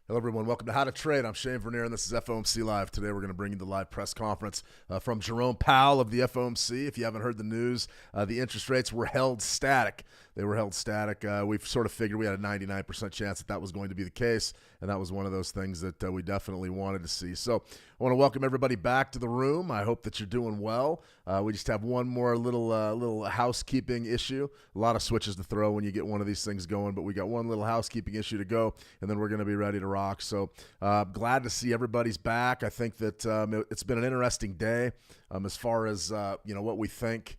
Hello, everyone. Welcome to How to Trade. I'm Shane Vernier, and this is FOMC Live. Today, we're going to bring you the live press conference from Jerome Powell of the FOMC. If you haven't heard the news, the interest rates were held static. They were held static. We've sort of figured we had a 99% chance that was going to be the case, and that was one of those things that we definitely wanted to see. So I want to welcome everybody back to the room. I hope that you're doing well. We just have one more little housekeeping issue. A lot of switches to throw when you get one of these things going, but we got one little housekeeping issue to go, and then we're going to be ready to rock. So glad to see everybody's back. I think that it's been an interesting day as far as what we think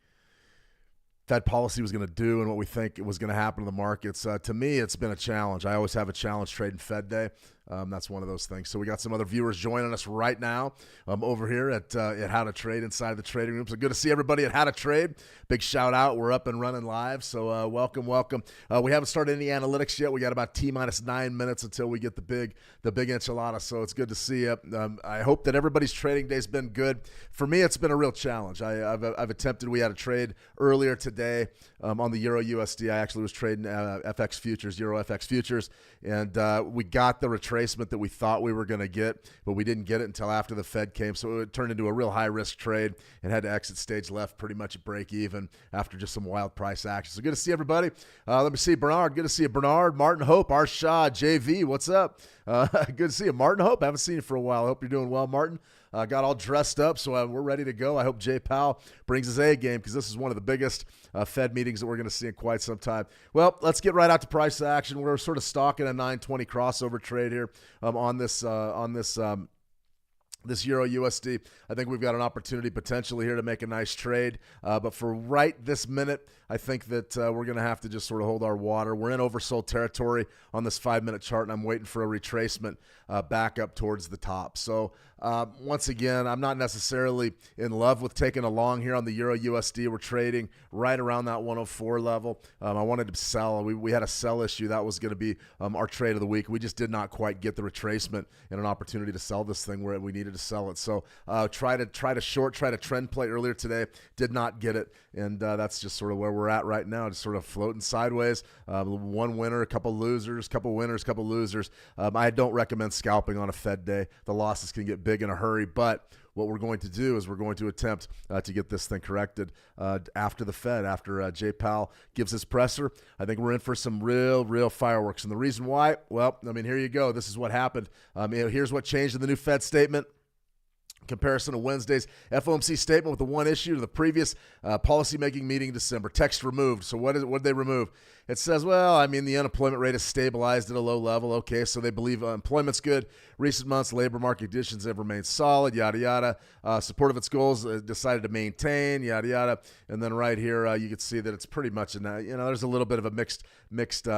Fed policy was going to do and what we think it was going to happen to the markets. To me, it's been a challenge. I always have a challenge trading Fed day. That's one of those things. So we got some other viewers joining us right now over here at How to Trade inside the trading room. So good to see everybody at How to Trade. Big shout out. We're up and running live. So welcome. We haven't started any analytics yet. We got about T-minus 9 minutes until we get the big enchilada. So it's good to see you. I hope that everybody's trading day's been good. For me, it's been a real challenge. I've attempted. We had a trade earlier today on the Euro USD. I actually was trading FX futures, Euro FX futures, and we got the retracement that we thought we were going to get, but we didn't get it until after the Fed came. So it turned into a real high-risk trade and had to exit stage left pretty much at break even after just some wild price action. So good to see everybody. Let me see Bernard. Good to see you, Bernard. Martin Hope, Arshad, JV. What's up? Good to see you. Martin Hope. I haven't seen you for a while. I hope you're doing well, Martin. Got all dressed up, so we're ready to go. I hope Jay Powell brings his A game because this is one of the biggest Fed meetings that we're going to see in quite some time. Well, let's get right out to price action. We're sort of stalking a 920 crossover trade here on this Euro USD. I think we've got an opportunity potentially here to make a nice trade. But for right this minute, I think that we're going to have to just sort of hold our water. We're in oversold territory on this 5-minute chart, and I'm waiting for a retracement back up towards the top. So once again, I'm not necessarily in love with taking a long here on the Euro USD. We're trading right around that 104 level. I wanted to sell. We had a sell issue. That was going to be our trade of the week. We just did not quite get the retracement and an opportunity to sell this thing where we needed to sell it. So try to trend play earlier today. Did not get it, and that's just sort of where we're at right now, just sort of floating sideways. One winner, a couple losers, couple winners, couple losers. I don't recommend scalping on a Fed day. The losses can get big in a hurry, but what we're going to do is we're going to attempt to get this thing corrected after the Fed, after Jay Powell gives his presser. I think we're in for some real fireworks. And the reason why, well, I mean, here you go. This is what happened. Here's what changed in the new Fed statement. Comparison to Wednesday's FOMC statement with the one issue to the previous policymaking meeting in December. Text removed. So what did they remove? It says, well, I mean, the unemployment rate has stabilized at a low level. Okay, so they believe employment's good. Recent months, labor market conditions have remained solid, yada, yada. Support of its goals decided to maintain, yada, yada. And then right here, you can see that it's pretty much, there's a little bit of a mixed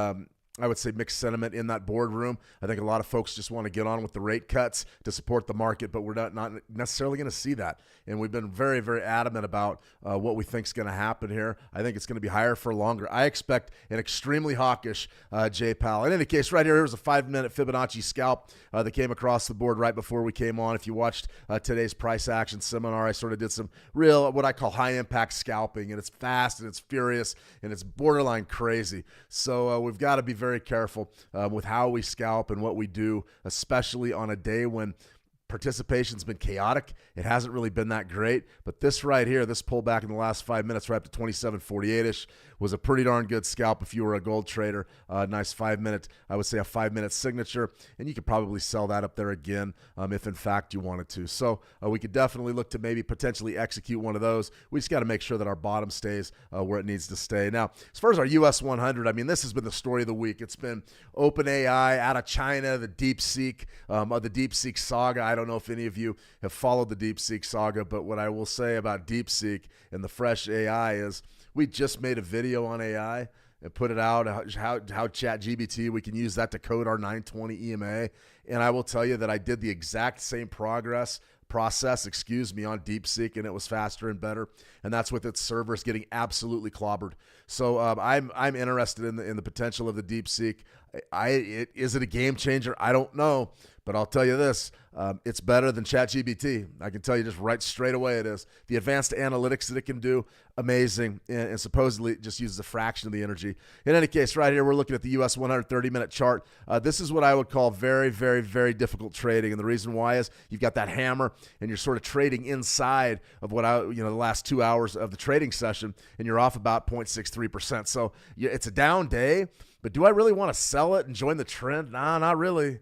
I would say mixed sentiment in that boardroom. I think a lot of folks just want to get on with the rate cuts to support the market, but we're not necessarily going to see that. And we've been very, very adamant about what we think is going to happen here. I think it's going to be higher for longer. I expect an extremely hawkish Jay Powell. In any case, right here's a 5-minute Fibonacci scalp that came across the board right before we came on. If you watched today's price action seminar, I sort of did some real, what I call high-impact scalping, and it's fast and it's furious and it's borderline crazy. So we've got to be very careful with how we scalp and what we do, especially on a day when participation's been chaotic. It hasn't really been that great, but this right here, this pullback in the last 5 minutes, right up to 27.48-ish, was a pretty darn good scalp if you were a gold trader. Nice 5-minute, I would say a 5-minute signature, and you could probably sell that up there again if in fact you wanted to. So we could definitely look to maybe potentially execute one of those. We just got to make sure that our bottom stays where it needs to stay. Now, as far as our US 100, I mean, this has been the story of the week. It's been OpenAI out of China, the DeepSeek saga. I don't know if any of you have followed the DeepSeek saga, but what I will say about DeepSeek and the fresh AI is we just made a video on AI and put it out, how ChatGPT, we can use that to code our 920 EMA. And I will tell you that I did the exact same process, on DeepSeek, and it was faster and better. And that's with its servers getting absolutely clobbered. So I'm interested in the potential of the DeepSeek. Is it a game changer? I don't know, but I'll tell you this. It's better than ChatGPT. I can tell you just right straight away it is. The advanced analytics that it can do, amazing, and supposedly it just uses a fraction of the energy. In any case, right here, we're looking at the US 130-minute chart. This is what I would call very, very, very difficult trading, and the reason why is you've got that hammer, and you're sort of trading inside of the last 2 hours of the trading session, and you're off about 0.63%. So it's a down day, but do I really want to sell it and join the trend? Nah, not really.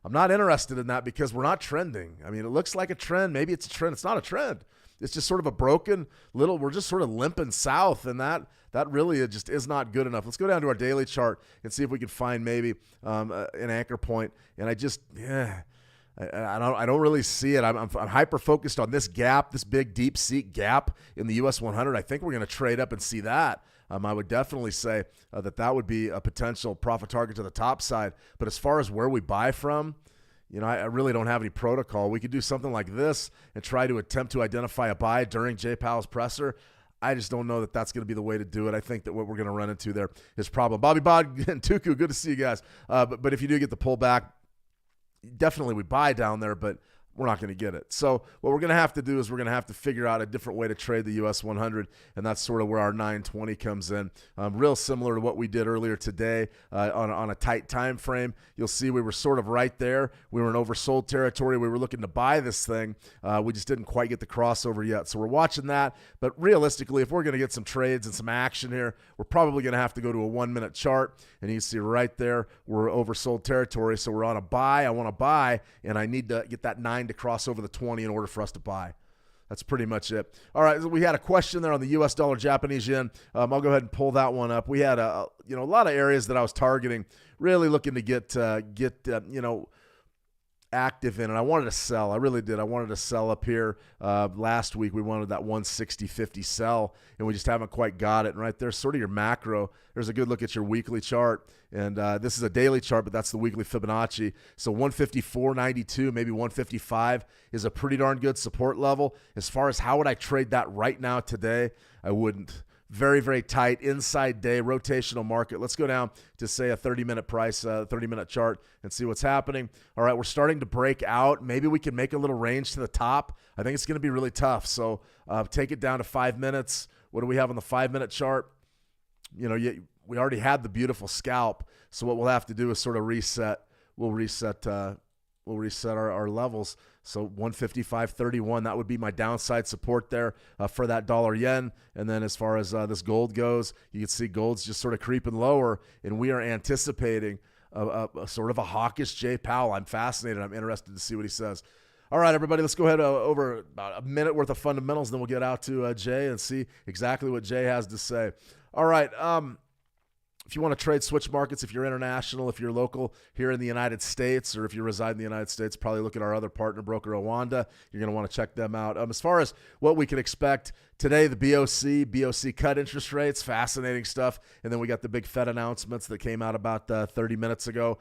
I'm not interested in that because we're not trending. I mean, it looks like a trend. Maybe it's a trend. It's not a trend. It's just sort of a broken little, we're just sort of limping south, and that really just is not good enough. Let's go down to our daily chart and see if we can find maybe an anchor point. And I don't really see it. I'm hyper-focused on this gap, this big deep seat gap in the US 100. I think we're going to trade up and see that. I would definitely say that would be a potential profit target to the top side. But as far as where we buy from, I really don't have any protocol. We could do something like this and try to attempt to identify a buy during Jay Powell's presser. I just don't know that that's going to be the way to do it. I think that what we're going to run into there is problem. Bobby Bod and Tuku, good to see you guys. But if you do get the pullback, definitely we buy down there, but we're not going to get it. So what we're going to have to do is we're going to have to figure out a different way to trade the US 100, and that's sort of where our 920 comes in. Real similar to what we did earlier today on a tight time frame. You'll see we were sort of right there. We were in oversold territory. We were looking to buy this thing. We just didn't quite get the crossover yet. So we're watching that. But realistically, if we're going to get some trades and some action here, we're probably going to have to go to a 1-minute chart. And you see right there, we're oversold territory. So we're on a buy. I want to buy, and I need to get that 9 to cross over the 20 in order for us to buy. That's pretty much it. All right, we had a question there on the U.S. dollar Japanese yen. I'll go ahead and pull that one up. We had a lot of areas that I was targeting, really looking to get active in, and I wanted to sell. I really did. I wanted to sell up here. Last week we wanted that 160.50 sell, and we just haven't quite got it. And right there's sort of your macro. There's a good look at your weekly chart, and this is a daily chart, but that's the weekly Fibonacci. So 154.92, maybe 155 is a pretty darn good support level. As far as how would I trade that right now today, I wouldn't. Very, very tight inside day rotational market. Let's go down to, say, a 30-minute price, 30-minute chart and see what's happening. All right, we're starting to break out. Maybe we can make a little range to the top. I think it's going to be really tough. So take it down to 5 minutes. What do we have on the 5-minute chart? We already had the beautiful scalp. So what we'll have to do is sort of reset. We'll reset our levels. So 155.31, that would be my downside support there for that dollar yen. And then as far as this gold goes, you can see gold's just sort of creeping lower, and we are anticipating a sort of a hawkish Jay Powell. I'm fascinated. I'm interested to see what he says. All right, everybody, let's go ahead over about a minute worth of fundamentals, then we'll get out to Jay and see exactly what Jay has to say. All right. If you want to trade switch markets, if you're international, if you're local here in the United States, or if you reside in the United States, probably look at our other partner broker, Owanda. You're going to want to check them out. As far as what we can expect today, the BOC cut interest rates, fascinating stuff. And then we got the big Fed announcements that came out about 30 minutes ago.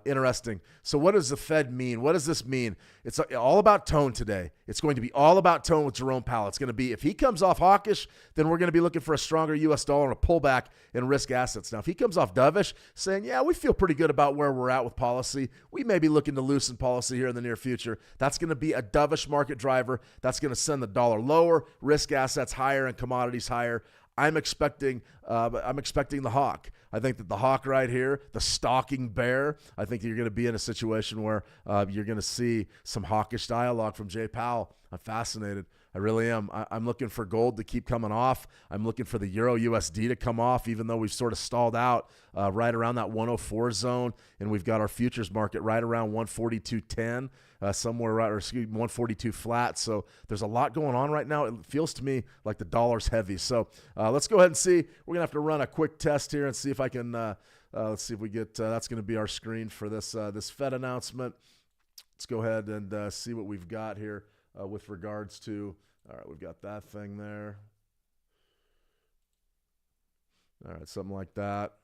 Interesting. So what does the Fed mean? What does this mean? It's all about tone today. It's going to be all about tone with Jerome Powell. It's going to be, if he comes off hawkish, then we're going to be looking for a stronger U.S. dollar and a pullback in risk assets. Now, if he comes off dovish, saying, yeah, we feel pretty good about where we're at with policy, we may be looking to loosen policy here in the near future, that's going to be a dovish market driver. That's going to send the dollar lower, risk assets higher, and commodities higher. I'm expecting the hawk. I think that the hawk right here, the stalking bear, I think you're going to be in a situation where you're going to see some hawkish dialogue from Jay Powell. I'm fascinated. I really am. I'm looking for gold to keep coming off. I'm looking for the Euro USD to come off, even though we've sort of stalled out right around that 104 zone, and we've got our futures market right around 142.10. Somewhere right, or excuse me, 142 flat. So there's a lot going on right now. It feels to me like the dollar's heavy. So let's go ahead and see. We're gonna have to run a quick test here and see if I can. Let's see if we get. That's going to be our screen for this this Fed announcement. Let's go ahead and see what we've got here with regards to. All right, we've got that thing there. All right, something like that.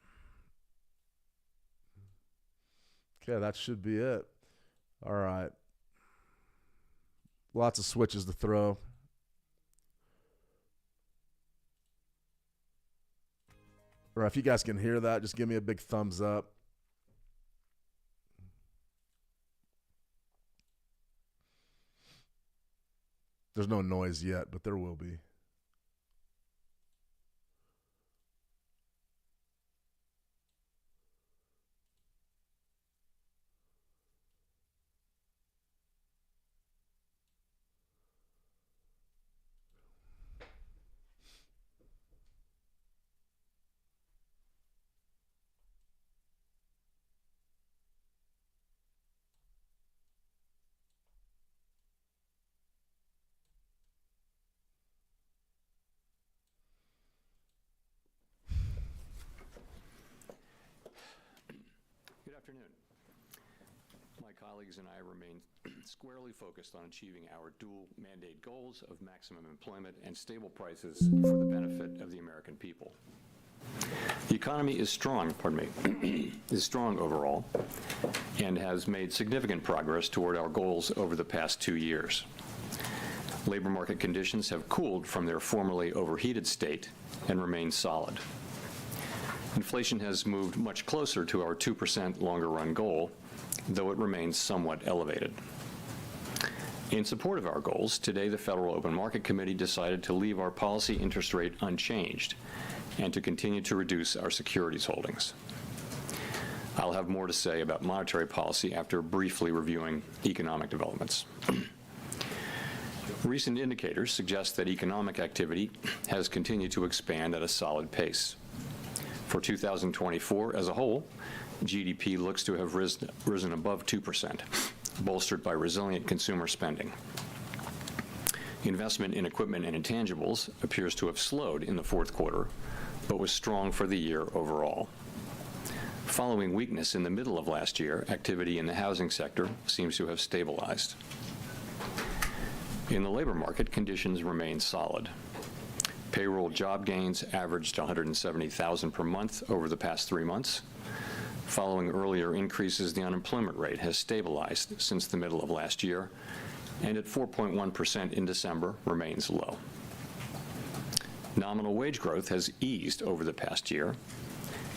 Okay, that should be it. All right. Lots of switches to throw. Or if you guys can hear that, just give me a big thumbs up. There's no noise yet, but there will be. Good afternoon. My colleagues and I remain squarely focused on achieving our dual mandate goals of maximum employment and stable prices for the benefit of the American people. The economy is strong, is strong overall, and has made significant progress toward our goals over the past 2 years. Labor market conditions have cooled from their formerly overheated state and remain solid. Inflation has moved much closer to our 2% longer-run goal, though it remains somewhat elevated. In support of our goals, today the Federal Open Market Committee decided to leave our policy interest rate unchanged and to continue to reduce our securities holdings. I'll have more to say about monetary policy after briefly reviewing economic developments. Recent indicators suggest that economic activity has continued to expand at a solid pace. For 2024 as a whole, GDP looks to have risen above 2%, bolstered by resilient consumer spending. Investment in equipment and intangibles appears to have slowed in the fourth quarter, but was strong for the year overall. Following weakness in the middle of last year, activity in the housing sector seems to have stabilized. In the labor market, conditions remain solid. Payroll job gains averaged 170,000 per month over the past 3 months. Following earlier increases, the unemployment rate has stabilized since the middle of last year, and at 4.1% in December remains low. Nominal wage growth has eased over the past year,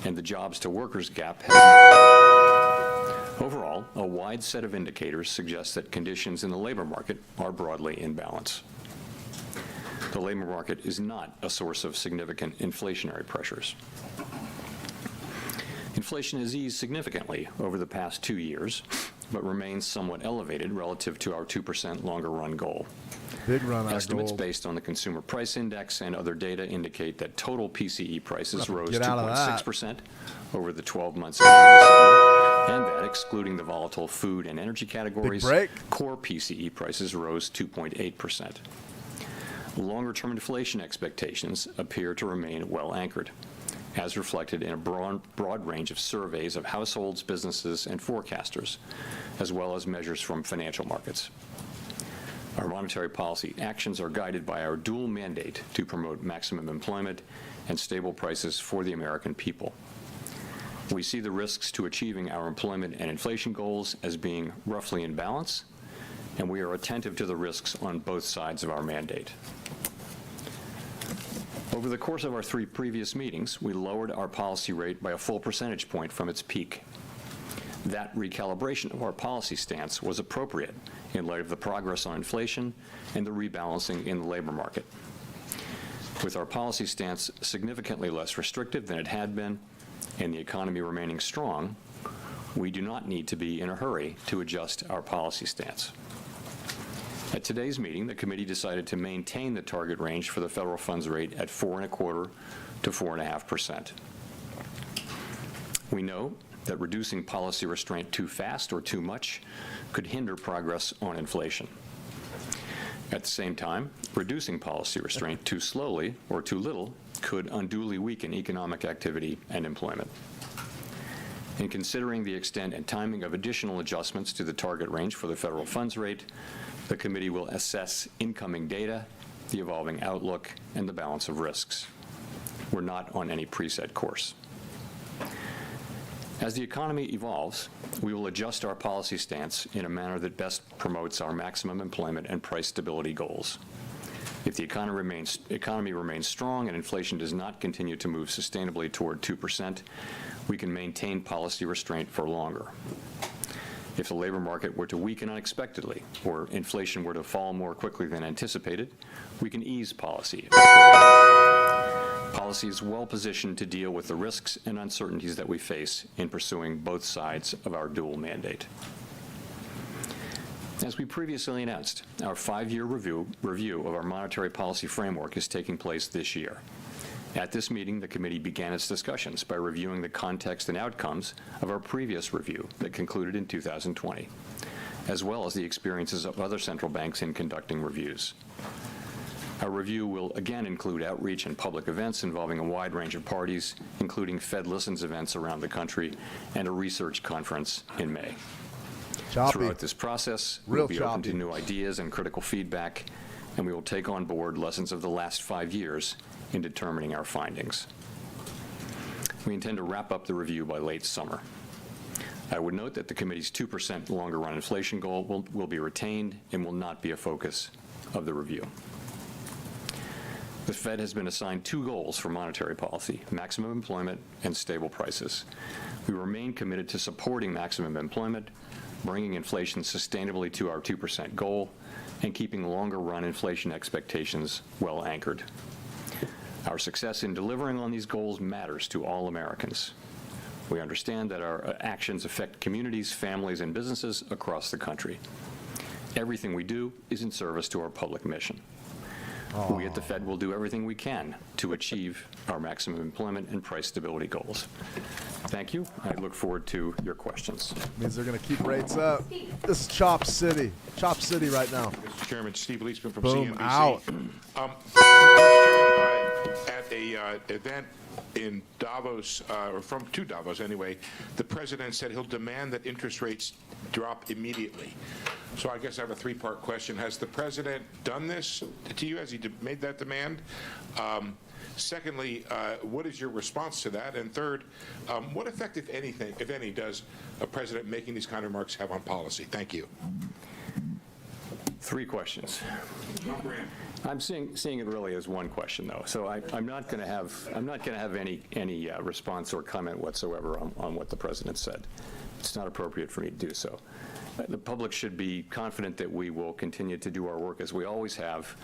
and the jobs-to-workers gap has narrowed. Overall, a wide set of indicators suggests that conditions in the labor market are broadly in balance. The labor market is not a source of significant inflationary pressures. Inflation has eased significantly over the past 2 years, but remains somewhat elevated relative to our 2% longer-run goal. Big run Estimates based on the Consumer Price Index and other data indicate that total PCE prices rose 2.6% over the 12 months ending in December, and that, excluding the volatile food and energy categories, core PCE prices rose 2.8%. Longer-term inflation expectations appear to remain well anchored, as reflected in a broad range of surveys of households, businesses, and forecasters, as well as measures from financial markets. Our monetary policy actions are guided by our dual mandate to promote maximum employment and stable prices for the American people. We see the risks to achieving our employment and inflation goals as being roughly in balance, and we are attentive to the risks on both sides of our mandate. Over the course of our 3 previous meetings, we lowered our policy rate by a full percentage point from its peak. That recalibration of our policy stance was appropriate in light of the progress on inflation and the rebalancing in the labor market. With our policy stance significantly less restrictive than it had been and the economy remaining strong, we do not need to be in a hurry to adjust our policy stance. At today's meeting, the committee decided to maintain the target range for the federal funds rate at 4.25% to 4.5%. We know that reducing policy restraint too fast or too much could hinder progress on inflation. At the same time, reducing policy restraint too slowly or too little could unduly weaken economic activity and employment. In considering the extent and timing of additional adjustments to the target range for the federal funds rate, the committee will assess incoming data, the evolving outlook, and the balance of risks. We're not on any preset course. As the economy evolves, we will adjust our policy stance in a manner that best promotes our maximum employment and price stability goals. If the economy remains strong and inflation does not continue to move sustainably toward 2%, we can maintain policy restraint for longer. If the labor market were to weaken unexpectedly or inflation were to fall more quickly than anticipated, we can ease policy. Policy is well positioned to deal with the risks and uncertainties that we face in pursuing both sides of our dual mandate. As we previously announced, our 5-year review of our monetary policy framework is taking place this year. At this meeting, the committee began its discussions by reviewing the context and outcomes of our previous review that concluded in 2020, as well as the experiences of other central banks in conducting reviews. Our review will again include outreach and public events involving a wide range of parties, including Fed Listens events around the country and a research conference in May. Choppy. Throughout this process, Real we'll be open choppy. to new ideas and critical feedback, and we will take on board lessons of the last 5 years in determining our findings. We intend to wrap up the review by late summer. I would note that the committee's 2% longer-run inflation goal will be retained and will not be a focus of the review. The Fed has been assigned 2 goals for monetary policy: maximum employment and stable prices. We remain committed to supporting maximum employment, bringing inflation sustainably to our 2% goal, and keeping longer-run inflation expectations well anchored. Our success in delivering on these goals matters to all Americans. We understand that our actions affect communities, families, and businesses across the country. Everything we do is in service to our public mission. We at the Fed will do everything we can to achieve our maximum employment and price stability goals. Thank you. I look forward to your questions. Means they're going to keep rates up. This is Chop City. Chop City right now. Mr. Chairman, Steve Leisman from Boom, CNBC. out. At a event in Davos, or to Davos anyway, the president said he'll demand that interest rates drop immediately. So I guess I have a 3-part question. Has the president done this to you? Has he made that demand? Secondly, what is your response to that? And third, what effect, if anything, if any, does a president making these kind of remarks have on policy? Thank you. 3 questions. I'm seeing it really as one question, though. So I'm not going to have any response or comment whatsoever on what the president said. It's not appropriate for me to do so. The public should be confident that we will continue to do our work as we always have,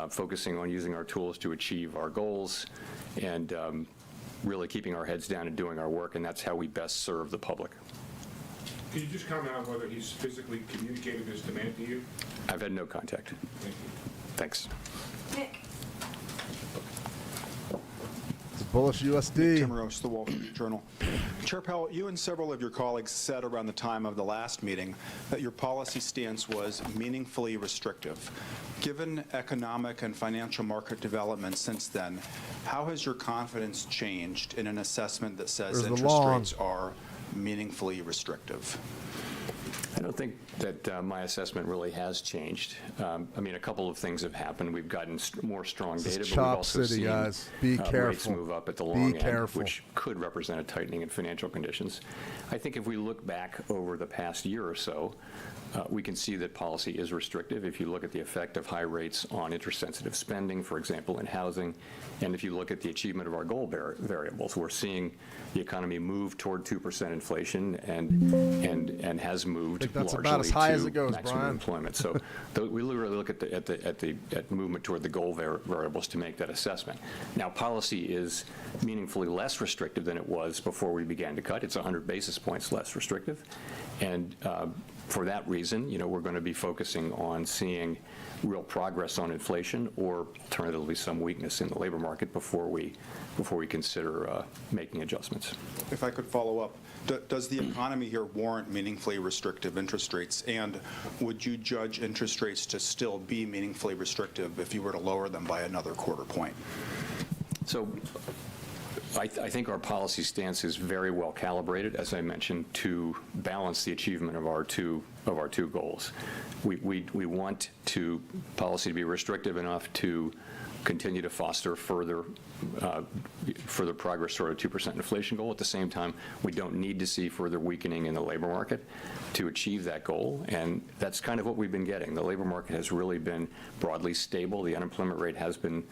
focusing on using our tools to achieve our goals and really keeping our heads down and doing our work, and that's how we best serve the public. Can you just comment on whether he's physically communicated his demand to you? I've had no contact. Thank you. Thanks. It's bullish USD. Tim Roche, The Wall Street Journal. Chair Powell, you and several of your colleagues said around the time of the last meeting that your policy stance was meaningfully restrictive. Given economic and financial market developments since then, how has your confidence changed in an assessment that says interest rates are meaningfully restrictive? I don't think that my assessment really has changed. I mean, a couple of things have happened. We've gotten more strong data, but we've also City, seen guys. Be rates careful. move up at the long end, careful. which could represent a tightening in financial conditions. I think if we look back over the past year or so, we can see that policy is restrictive. If you look at the effect of high rates on interest-sensitive spending, for example, in housing, and if you look at the achievement of our goal variables, we're seeing the economy move toward 2% inflation and has moved that's largely about as high to as it goes, maximum Brian. employment. So we literally look at movement toward the goal variables to make that assessment. Now, policy is meaningfully less restrictive than it was before we began to cut. It's 100 basis points less restrictive, and for that reason, we're going to be focusing on seeing real progress on inflation, or alternatively some weakness in the labor market before we consider making adjustments. If I could follow up, does the economy here warrant meaningfully restrictive interest rates? And would you judge interest rates to still be meaningfully restrictive if you were to lower them by another quarter point? So I think our policy stance is very well calibrated, as I mentioned, to balance the achievement of our two goals. We want policy to be restrictive enough to continue to foster further progress toward a 2% inflation goal. At the same time, we don't need to see further weakening in the labor market to achieve that goal, and that's kind of what we've been getting. The labor market has really been broadly stable. The unemployment rate has been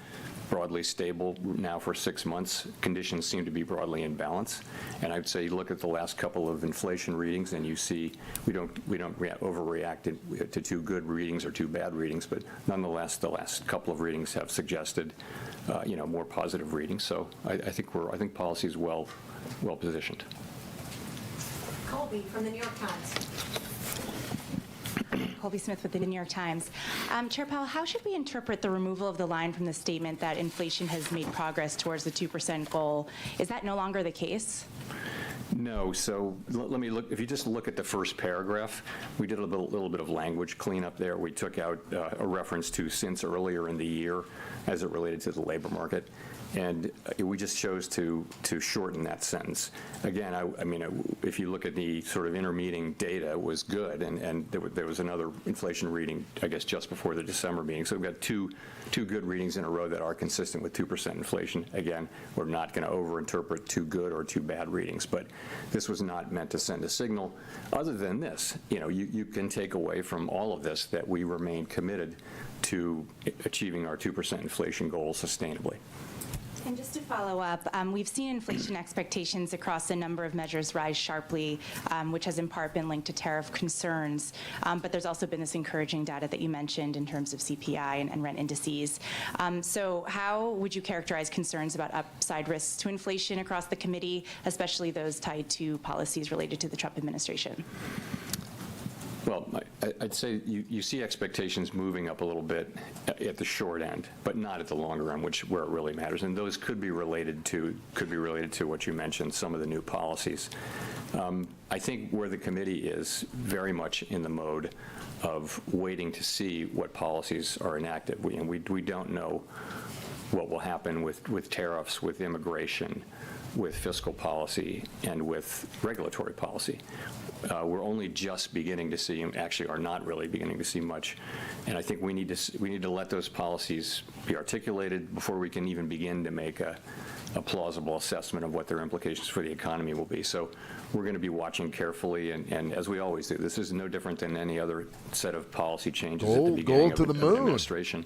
broadly stable now for 6 months. Conditions seem to be broadly in balance, and I'd say you look at the last couple of inflation readings and you see we don't overreact to two good readings or two bad readings, but nonetheless the last couple of readings have suggested more positive readings. So I think policy is well positioned. Colby from the New York Times. Colby Smith with the New York Times. Chair Powell, how should we interpret the removal of the line from the statement that inflation has made progress towards the 2% goal? Is that no longer the case? No. So let me look. If you just look at the first paragraph, we did a little bit of language cleanup there. We took out a reference to since earlier in the year as it related to the labor market. And we just chose to shorten that sentence. Again, I mean, if you look at the sort of intermeeting data, it was good, and there was another inflation reading, I guess, just before the December meeting. So we've got two good readings in a row that are consistent with 2% inflation. Again, we're not going to overinterpret two good or two bad readings, but this was not meant to send a signal. Other than this, you can take away from all of this that we remain committed to achieving our 2% inflation goal sustainably. And just to follow up, we've seen inflation expectations across a number of measures rise sharply, which has in part been linked to tariff concerns. But there's also been this encouraging data that you mentioned in terms of CPI and rent indices. So how would you characterize concerns about upside risks to inflation across the committee, especially those tied to policies related to the Trump administration? Well, I'd say you see expectations moving up a little bit at the short end, but not at the longer run, where it really matters. And those could be related to what you mentioned, some of the new policies. I think where the committee is very much in the mode of waiting to see what policies are enacted. We don't know what will happen with tariffs, with immigration, with fiscal policy, and with regulatory policy. We're only just beginning to see, actually are not really beginning to see much, and I think we need to let those policies be articulated before we can even begin to make a plausible assessment of what their implications for the economy will be. So we're going to be watching carefully, and as we always do, this is no different than any other set of policy changes at the beginning of an administration.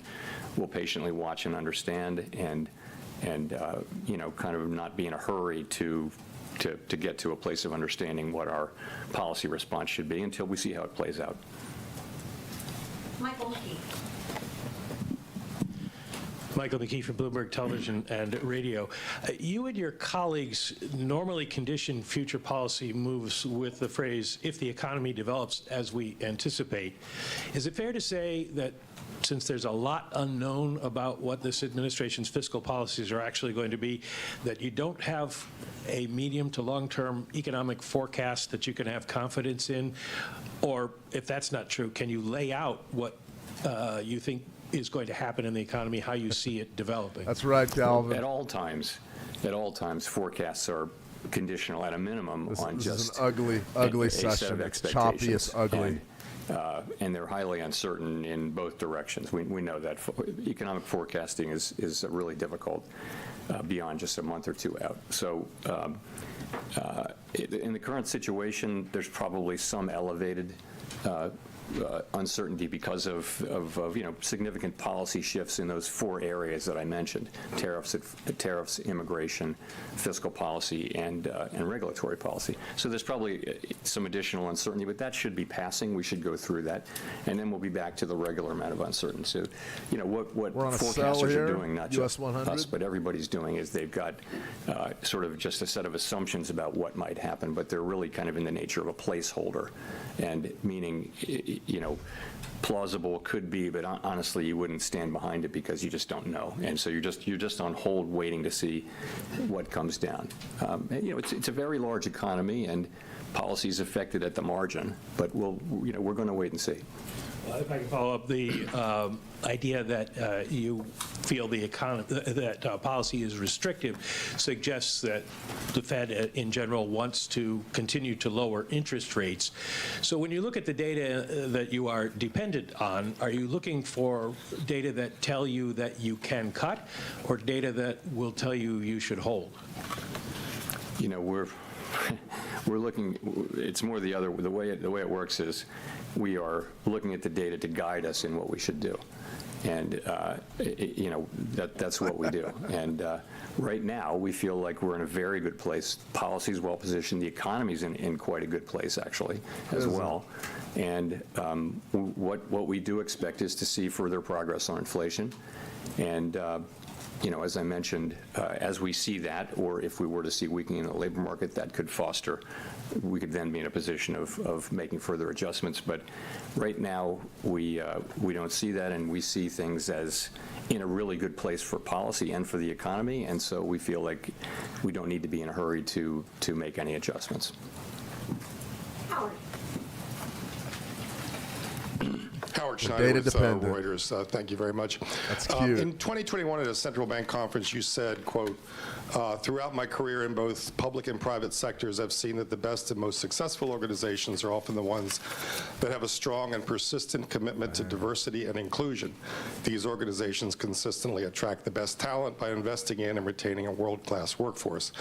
We'll patiently watch and understand, and kind of not be in a hurry to get to a place of understanding what our policy response should be until we see how it plays out. Michael McKee. Michael McKee from Bloomberg Television and Radio. You and your colleagues normally condition future policy moves with the phrase, if the economy develops as we anticipate. Is it fair to say that since there's a lot unknown about what this administration's fiscal policies are actually going to be, that you don't have a medium to long-term economic forecast that you can have confidence in? Or if that's not true, can you lay out what you think is going to happen in the economy, how you see it developing? That's right, Calvin. At all times, forecasts are conditional at a minimum on this just is an ugly a set session. of It's choppy, it's ugly. And they're highly uncertain in both directions. We know that economic forecasting is really difficult beyond just a month or two out. So in the current situation, there's probably some elevated uncertainty because of significant policy shifts in those four areas that I mentioned: tariffs, immigration, fiscal policy, and regulatory policy. So there's probably some additional uncertainty, but that should be passing. We should go through that, and then we'll be back to the regular amount of uncertainty. So, what forecasters are doing, not just us, but everybody's doing, is they've got sort of just a set of assumptions about what might happen, but they're really kind of in the nature of a placeholder, and meaning, plausible could be, but honestly, you wouldn't stand behind it because you just don't know, and so you're just on hold, waiting to see what comes down. It's a very large economy, and policy is affected at the margin, but we're going to wait and see. If I can follow up, the idea that you feel the economy, that policy is restrictive suggests that the Fed in general wants to continue to lower interest rates. So when you look at the data that you are dependent on, are you looking for data that tell you that you can cut, or data that will tell you you should hold? You know, we're looking, it's more the way it works is we are looking at the data to guide us in what we should do. And, you know, that's what we do. And right now, we feel like we're in a very good place. Policy's well positioned. The economy's in quite a good place, actually, as well. And what we do expect is to see further progress on inflation. And you know, as I mentioned, as we see that, or if we were to see weakening in the labor market, that could foster, we could then be in a position of making further adjustments. But right now, we don't see that, and we see things as in a really good place for policy and for the economy, and so we feel like we don't need to be in a hurry to make any adjustments. Howard. Howard Schneider data with dependent. Reuters. Thank you very much. That's cute. In 2021 at a central bank conference, you said, quote, throughout my career in both public and private sectors, I've seen that the best and most successful organizations are often the ones that have a strong and persistent commitment to diversity and inclusion. These organizations consistently attract the best talent by investing in and retaining a world-class workforce.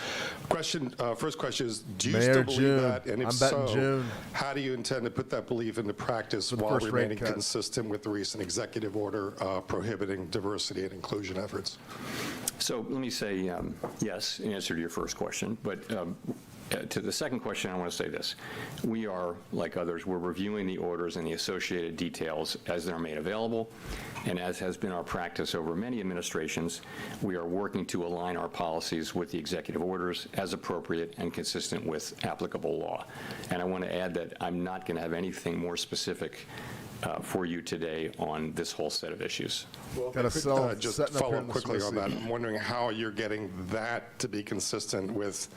First question is, do you Mayor still believe June. that? And if I'm betting so, June. how do you intend to put that belief into practice the while first rate remaining cut. consistent with the recent executive order prohibiting diversity and inclusion efforts? So let me say yes in answer to your first question, but to the second question, I want to say this. We are, like others, we're reviewing the orders and the associated details as they're made available, and as has been our practice over many administrations, we are working to align our policies with the executive orders as appropriate and consistent with applicable law. And I want to add that I'm not going to have anything more specific for you today on this whole set of issues. Well, Gotta sell- just setting up follow here up in the quickly Swiss on that. seat. I'm wondering how you're getting that to be consistent with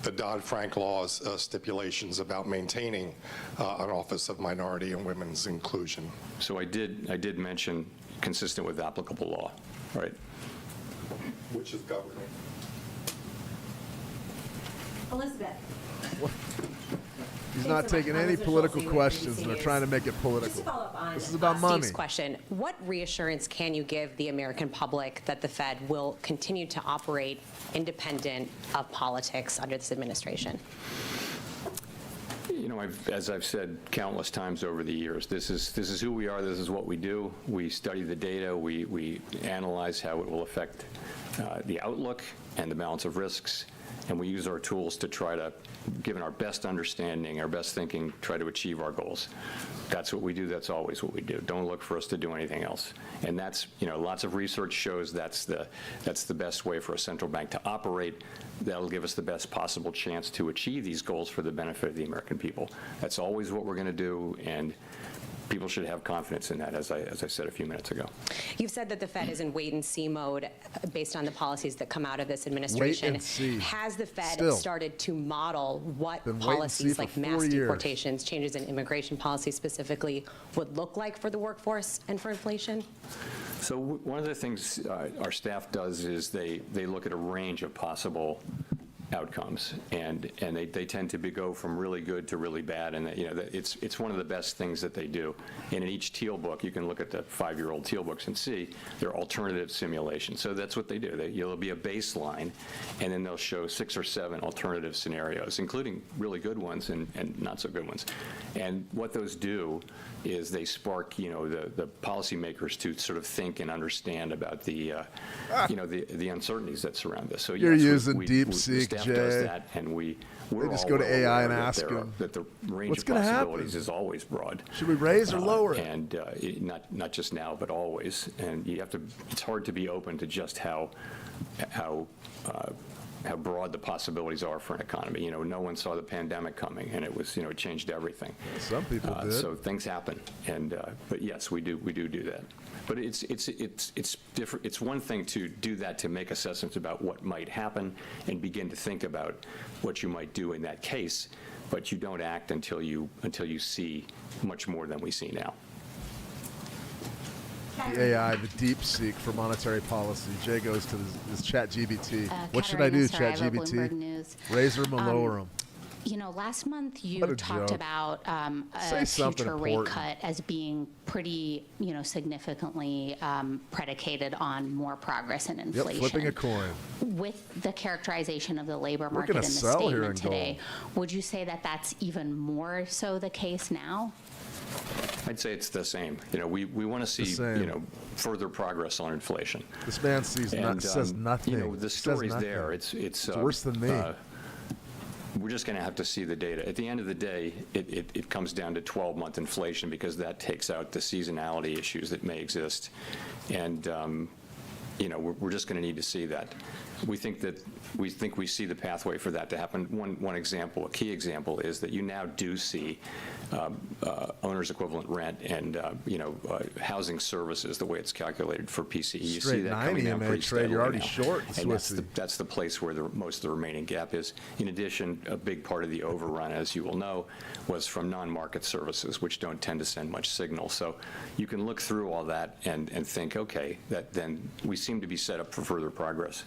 the Dodd-Frank law's stipulations about maintaining an Office of Minority and Women's Inclusion. So I did mention consistent with applicable law, right? Which is governing. Elizabeth. He's not taking any political questions, and they're trying to make it Just political. to follow up on This is about money. Steve's question, what reassurance can you give the American public that the Fed will continue to operate independent of politics under this administration? You know, as I've said countless times over the years, this is who we are. This is what we do. We study the data. We analyze how it will affect the outlook and the balance of risks, and we use our tools to try to, given our best understanding, our best thinking, try to achieve our goals. That's what we do. That's always what we do. Don't look for us to do anything else. And that's, you know, lots of research shows that's the best way for a central bank to operate. That'll give us the best possible chance to achieve these goals for the benefit of the American people. That's always what we're going to do, and people should have confidence in that, as I said a few minutes ago. You've said that the Fed is in wait-and-see mode based on the policies that come out of this administration. Wait and see. Has the Fed Still. started to model what Been wait and see policies for like 4 mass years. deportations, changes in immigration policy specifically, would look like for the workforce and for inflation? So one of the things our staff does is they look at a range of possible outcomes, and they tend to go from really good to really bad, and you know, it's one of the best things that they do. And in each teal book, you can look at the 5-year-old teal books and see they're alternative simulations. So that's what they do. There'll be a baseline, and then they'll show 6 or 7 alternative scenarios, including really good ones and not so good ones. And what those do is they spark, you know, the policymakers to sort of think and understand about the, you know, the uncertainties that surround this. So You're yes, using the DeepSeek, staff Jay. does that, and we're just all go to well AI aware and that ask there are- them, that the range what's of gonna happen? possibilities is always broad. Should we raise or lower it? And not just now, but always. And you have to. It's hard to be open to just how broad the possibilities are for an economy. You know, no one saw the pandemic coming, and it was, you know, it changed everything. Some people did. So things happen, and but yes, we do that. But it's different. It's one thing to do that, to make assessments about what might happen and begin to think about what you might do in that case. But you don't act until you see much more than we see now. the AI, the deep seek for monetary policy. Jay goes to this chat GBT. What should I do, chat GBT? Raise them or lower them? You know, last month you What a talked joke. about Say a something future rate important. cut as being pretty, you know, significantly predicated on more progress in Yep, inflation. flipping a coin. With the characterization of the labor We're market gonna in the sell here in statement today, would you say that that's even more so the case now? I'd say it's the same. You know, we want to see, same. you know, further progress on inflation. This man says nothing. You know, the Says story's nothing. there. It's worse than me. We're just going to have to see the data. At the end of the day, it comes down to 12-month inflation because that takes out the seasonality issues that may exist. And, you know, we're just going to need to see that. We think we see the pathway for that to happen. One example, a key example, is that you now do see owner's equivalent rent and you know, housing services, the way it's calculated for PCE. You see Straight that coming 90 down EMA pretty trade, you're steadily already now. short, And Swissy. that's the place where most of the remaining gap is. In addition, a big part of the overrun, as you will know, was from non-market services, which don't tend to send much signal. So you can look through all that and think, okay, that then we seem to be set up for further progress.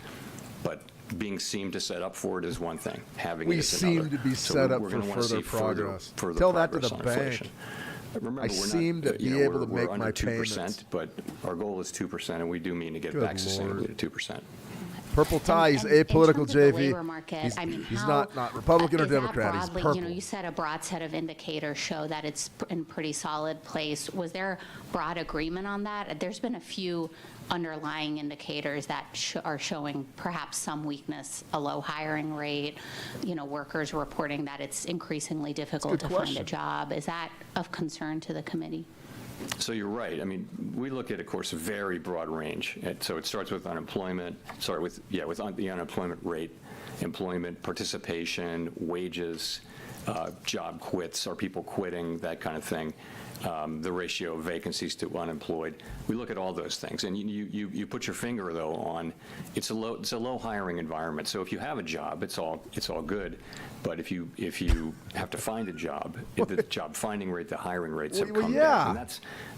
But being seemed to set up for it is one thing. Having We it is another. seem to be So set up we're for gonna wanna further see progress. further Tell that to progress the on bank. inflation. Remember, I we're not, seem to you be know, able to we're make under my 2%, payments. but our goal is 2%, and we do mean to get Good back sustainably Lord. to 2%. Purple tie, he's And in apolitical, terms of the JV. labor market, He's, I mean, he's how- not Republican or is that Democrat, he's broadly- purple. You know, you said a broad set of indicators show that it's in pretty solid place. Was there broad agreement on that? There's been a few underlying indicators that are showing perhaps some weakness, a low hiring rate, you know, workers reporting that it's increasingly difficult to find a job. Is that of concern to the committee? So you're right. I mean, we look at, of course, a very broad range. So it starts with unemployment, with the unemployment rate, employment, participation, wages, job quits, are people quitting, that kind of thing, the ratio of vacancies to unemployed. We look at all those things, and you put your finger, though, on it's a low hiring environment. So if you have a job, it's all good. But if you have to find a job, the job finding rate, the hiring rates have come down. And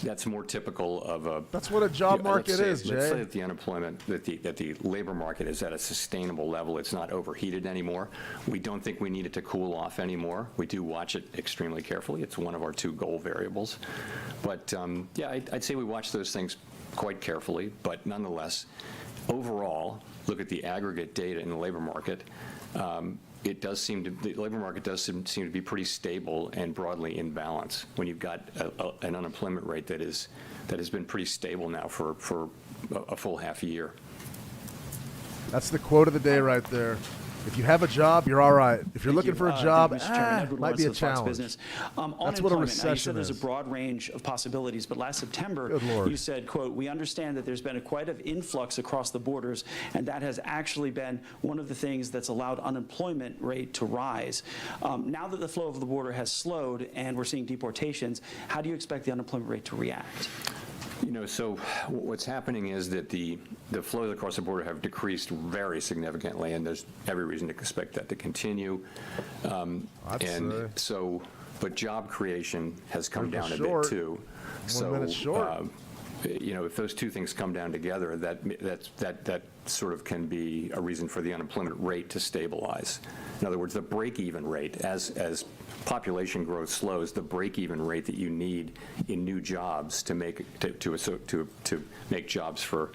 that's more typical of a. That's what a job market is, Jay. Let's say that the unemployment, that the labor market is at a sustainable level. It's not overheated anymore. We don't think we need it to cool off anymore. We do watch it extremely carefully. It's one of our 2 goal variables. But yeah, I'd say we watch those things quite carefully. But nonetheless, overall, look at the aggregate data in the labor market. The labor market does seem to be pretty stable and broadly in balance when you've got an unemployment rate that has been pretty stable now for a full half a year. That's the quote of the day right there. If you have a job, you're all right. If you're looking for a job, Mr. Chairman, Edward might be a Lawrence with Fox challenge. Business. That's what a Unemployment. Now, you recession said there's is. a broad range of possibilities, but last September, Good Lord. you said, quote, "We understand that there's been quite an influx across the borders, and that has actually been one of the things that's allowed unemployment rate to rise." Now that the flow of the border has slowed and we're seeing deportations, how do you expect the unemployment rate to react? You know, so what's happening is that the flows across the border have decreased very significantly, and there's every reason to expect that to continue. But job creation has come down a bit too. 1 minute short. You know, if those 2 things come down together, that sort of can be a reason for the unemployment rate to stabilize. In other words, the break-even rate, as population growth slows, the break-even rate that you need in new jobs to make jobs for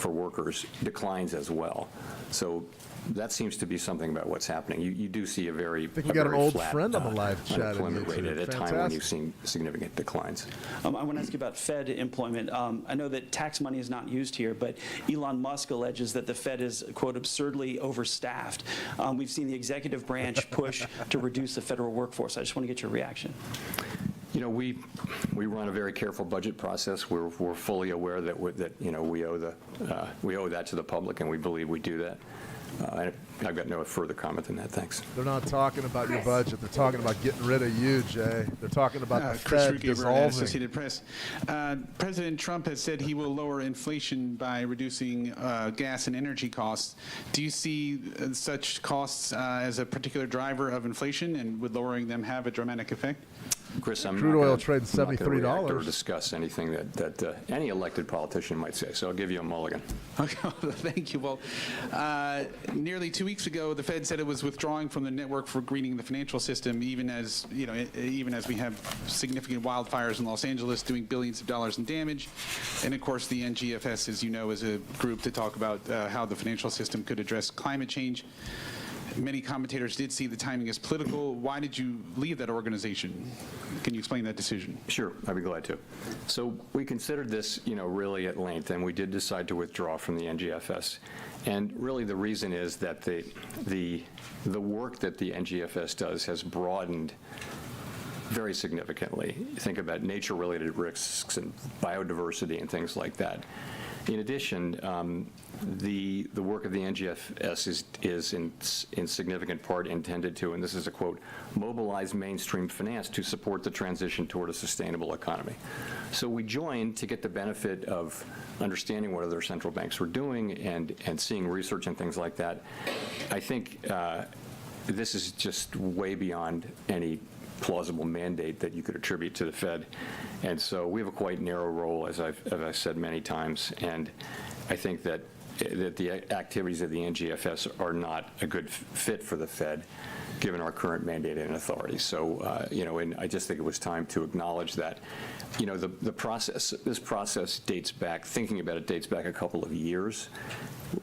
workers declines as well. So that seems to be something about what's happening. You do see a very I think we got an old flat, friend on the live chat. unemployment rate at a time when Fantastic. you've seen significant declines. I want to ask you about Fed employment. I know that tax money is not used here, but Elon Musk alleges that the Fed is, quote, absurdly overstaffed. We've seen the executive branch push to reduce the federal workforce. I just want to get your reaction. You know, we run a very careful budget process. We're fully aware that you know, we owe that to the public, and we believe we do that. I've got no further comment than that. Thanks. They're not talking about your budget. They're talking about getting rid of you, Jay. They're talking about the Chris Fed Rugaber, dissolving. Associated Press. President Trump has said he will lower inflation by reducing gas and energy costs. Do you see such costs as a particular driver of inflation, and would lowering them have a dramatic effect? Chris, I'm Crude not oil gonna- trading I'm not gonna react $73. or discuss anything that any elected politician might say, so I'll give you a mulligan. Okay, thank you. Well, nearly 2 weeks ago, the Fed said it was withdrawing from the network for greening the financial system, even as we have significant wildfires in Los Angeles doing billions of dollars in damage. And of course, the NGFS, as you know, is a group to talk about how the financial system could address climate change. Many commentators did see the timing as political. Why did you leave that organization? Can you explain that decision? Sure, I'd be glad to. So we considered this, really at length, and we did decide to withdraw from the NGFS. And really the reason is that the work that the NGFS does has broadened very significantly. Think about nature-related risks and biodiversity and things like that. In addition, the work of the NGFS is in significant part intended to, and this is a quote, mobilize mainstream finance to support the transition toward a sustainable economy. So we joined to get the benefit of understanding what other central banks were doing and seeing research and things like that. I think this is just way beyond any plausible mandate that you could attribute to the Fed. And so we have a quite narrow role, as I've said many times, and I think that the activities of the NGFS are not a good fit for the Fed, given our current mandate and authority. So, and I just think it was time to acknowledge that, this process dates back, thinking about it dates back a couple of years.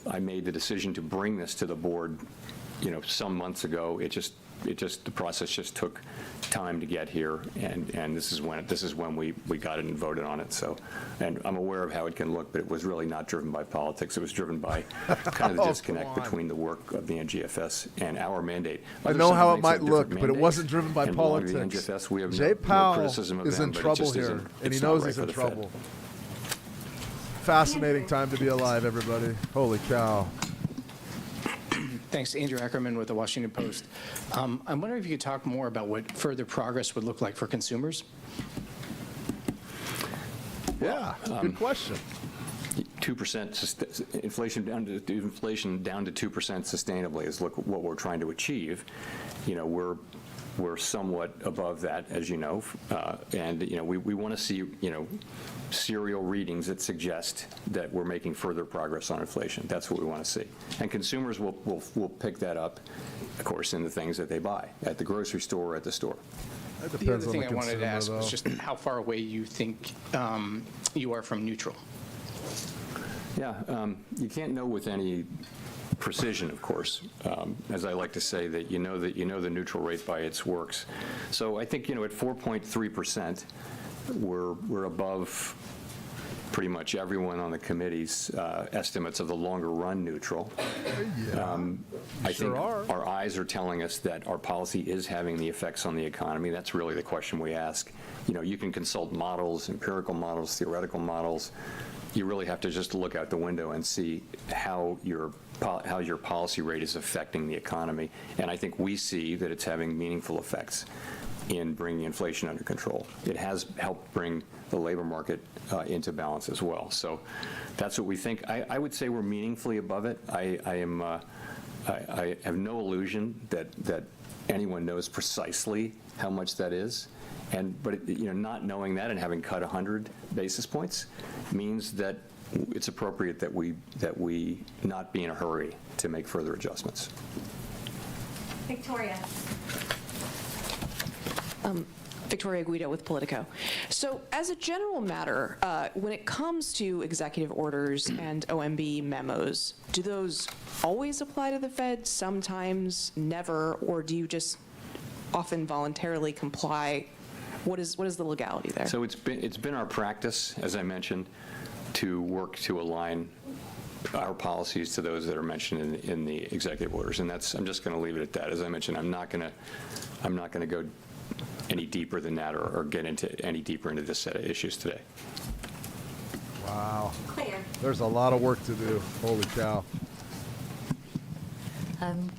I made the decision to bring this to the board, some months ago. The process just took time to get here, and this is when we got it and voted on it. So, and I'm aware of how it can look, but it was really not driven by politics. It was driven by kind of the disconnect between the work of the NGFS and our mandate. I know how it might look, but it wasn't driven by politics. NGFS, we have Jay no Powell criticism of is them, in but it trouble just here, isn't- and he it's not knows right he's for in the Fed. trouble. Fascinating time to be alive, everybody. Holy cow. Thanks, Andrew Ackerman with the Washington Post. I'm wondering if you could talk more about what further progress would look like for consumers. Yeah, good question. 2% inflation down to 2% sustainably is what we're trying to achieve. We're somewhat above that, as you know, and we want to see serial readings that suggest that we're making further progress on inflation. That's what we want to see, and consumers will pick that up, of course, in the things that they buy at the grocery store or at the store. The other thing I wanted to ask was just how far away you think you are from neutral. Yeah, you can't know with any precision, of course, as I like to say, that you know the neutral rate by its works. So I think at 4.3%, we're above pretty much everyone on the committee's estimates of the longer run neutral. I think our eyes are telling us that our policy is having the effects on the economy. That's really the question we ask. You can consult models, empirical models, theoretical models. You really have to just look out the window and see how your policy rate is affecting the economy. And I think we see that it's having meaningful effects in bringing inflation under control. It has helped bring the labor market into balance as well. So that's what we think. I would say we're meaningfully above it. I have no illusion that anyone knows precisely how much that is. But not knowing that and having cut 100 basis points means that it's appropriate that we not be in a hurry to make further adjustments. Victoria. Victoria Guido with Politico. So as a general matter, when it comes to executive orders and OMB memos, do those always apply to the Fed, sometimes, never, or do you just often voluntarily comply? What is the legality there? So it's been our practice, as I mentioned, to work to align our policies to those that are mentioned in the executive orders, and I'm just going to leave it at that. As I mentioned, I'm not going to go any deeper than that or get into any deeper into this set of issues today. Wow. Claire. There's a lot of work to do. Holy cow.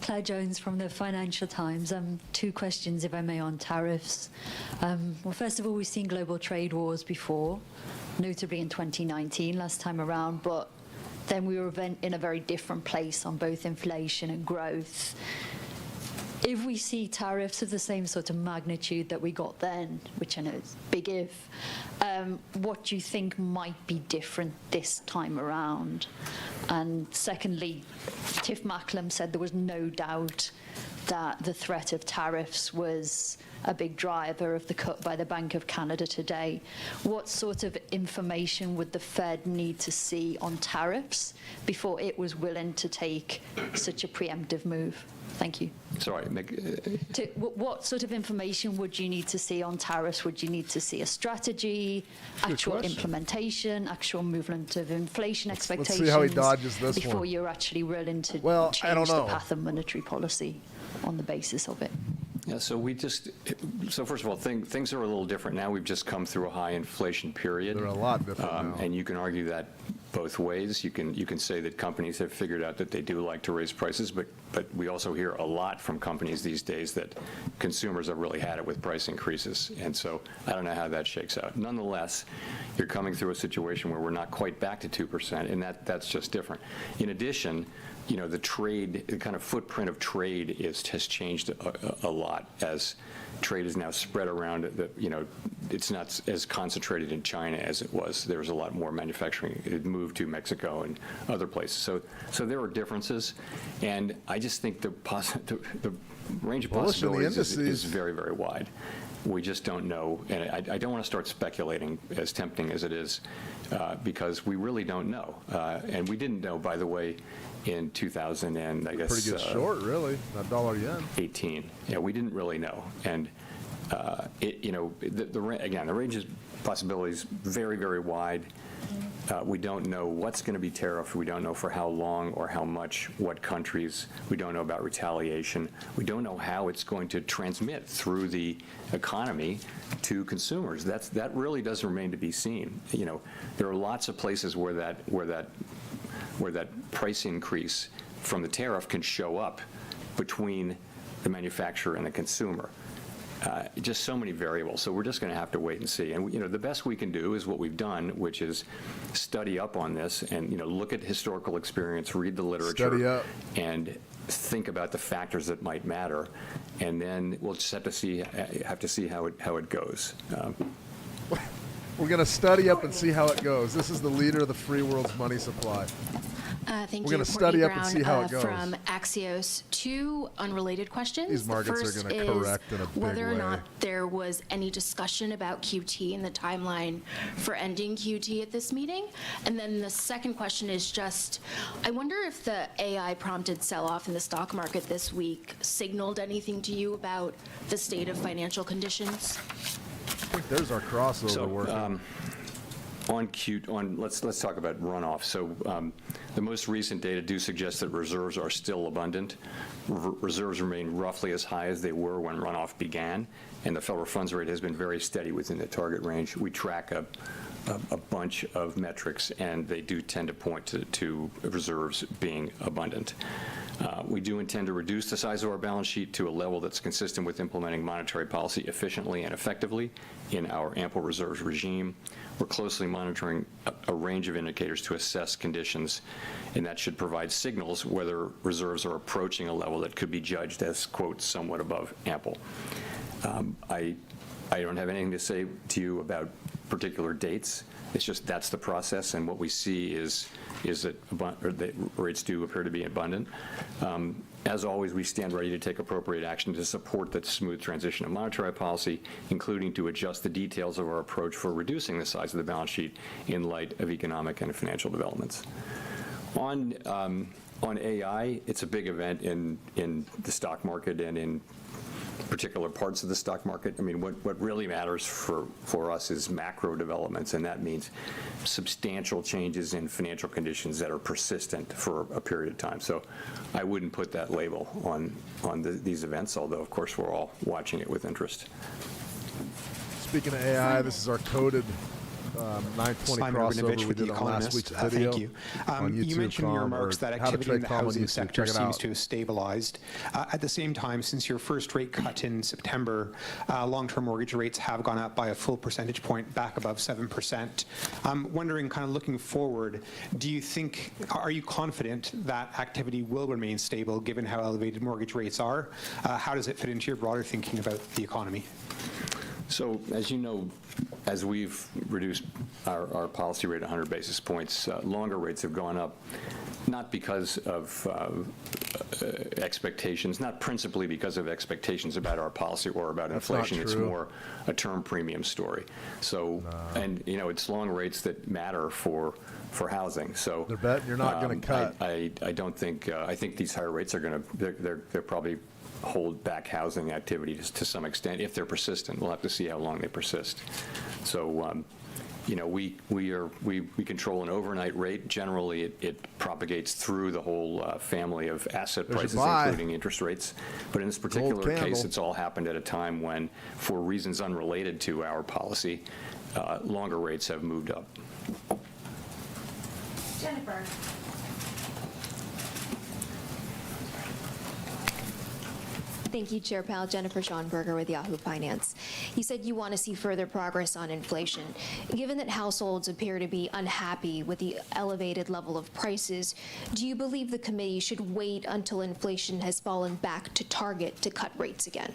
Claire Jones from the Financial Times. Two questions, if I may, on tariffs. Well, first of all, we've seen global trade wars before, notably in 2019, last time around, but then we were in a very different place on both inflation and growth. if we see tariffs of the same sort of magnitude that we got then, which I know is big if, what do you think might be different this time around? And secondly, Tiff Macklem said there was no doubt that the threat of tariffs was a big driver of the cut by the Bank of Canada today. What sort of information would the Fed need to see on tariffs before it was willing to take such a preemptive move? Thank you. Sorry. What sort of information would you need to see on tariffs? Would you need to see a strategy, actual implementation, actual movement of inflation expectations? Let's see how he dodges this before one. you're actually willing to I change don't know. the path of monetary policy on the basis of it? Yeah, so first of all, things are a little different now. We've just come through a high inflation period. They're a lot different now. And you can argue that both ways. You can say that companies have figured out that they do like to raise prices, but we also hear a lot from companies these days that consumers have really had it with price increases. And so I don't know how that shakes out. Nonetheless, you're coming through a situation where we're not quite back to 2%, and that's just different. In addition, the kind of footprint of trade has changed a lot as trade is now spread around. It's not as concentrated in China as it was. There was a lot more manufacturing. It moved to Mexico and other places. So there are differences, and I just think the range of possibilities is very, very wide. We just don't know, and I don't want to start speculating, as tempting as it is, because we really don't know. And we didn't know, by the way, in 2000 and I guess pretty good short, really, that dollar yen. 18. Yeah, we didn't really know, and the range of possibilities very, very wide. We don't know what's going to be tariffed. We don't know for how long or how much, what countries. We don't know about retaliation. We don't know how it's going to transmit through the economy to consumers. That really does remain to be seen. There are lots of places where that price increase from the tariff can show up between the manufacturer and the consumer. Just so many variables. So we're just going to have to wait and see. And the best we can do is what we've done, which is study up on this and look at historical experience, read the literature, and think about the factors that might matter. And then we'll just have to see how it goes. We're going to study up and see how it goes. This is the leader of the free world's money supply. Thank you. We're going to study up and see how it goes. From Axios, two unrelated questions. These markets are going to correct in a big way. Whether or not there was any discussion about QT and the timeline for ending QT at this meeting. And then the second question is just, I wonder if the AI-prompted sell-off in the stock market this week signaled anything to you about the state of financial conditions? I think there's our crossover working. Let's talk about runoff. So the most recent data do suggest that reserves are still abundant. Reserves remain roughly as high as they were when runoff began, and the federal funds rate has been very steady within the target range. We track a bunch of metrics, and they do tend to point to reserves being abundant. We do intend to reduce the size of our balance sheet to a level that's consistent with implementing monetary policy efficiently and effectively in our ample reserves regime. We're closely monitoring a range of indicators to assess conditions, and that should provide signals whether reserves are approaching a level that could be judged as, quote, somewhat above ample. I don't have anything to say to you about particular dates. It's just that's the process, and what we see is that rates do appear to be abundant. As always, we stand ready to take appropriate action to support the smooth transition of monetary policy, including to adjust the details of our approach for reducing the size of the balance sheet in light of economic and financial developments. On AI, it's a big event in the stock market and in particular parts of the stock market. I mean, what really matters for us is macro developments, and that means substantial changes in financial conditions that are persistent for a period of time. So I wouldn't put that label on these events, although, of course, we're all watching it with interest. Speaking of AI, this is our coded 920 Simon crossover Rabinovich we with did The on last Economist. week's video. Thank you. On You YouTube mentioned in your remarks that activity in the housing sector seems to have stabilized. At the same time, since your first rate cut in September, long-term mortgage rates have gone up by a full percentage point back above 7%. I'm wondering, kind of looking forward, are you confident that activity will remain stable given how elevated mortgage rates are? How does it fit into your broader thinking about the economy? So, as you know, as we've reduced our policy rate 100 basis points, longer rates have gone up, not because of expectations, not principally because of expectations about our policy or about inflation. It's more a term premium story. So, and it's long rates that matter for housing. So they're betting you're not going to cut. I don't think. I think these higher rates are going to. They're probably hold back housing activity to some extent if they're persistent. We'll have to see how long they persist. So, we control an overnight rate. Generally, it propagates through the whole family of asset prices, including interest rates. But in this particular case, it's all happened at a time when, for reasons unrelated to our policy, longer rates have moved up. Jennifer. Thank you, Chair Powell. Jennifer Schonberger with Yahoo Finance. You said you want to see further progress on inflation. Given that households appear to be unhappy with the elevated level of prices, do you believe the committee should wait until inflation has fallen back to target to cut rates again?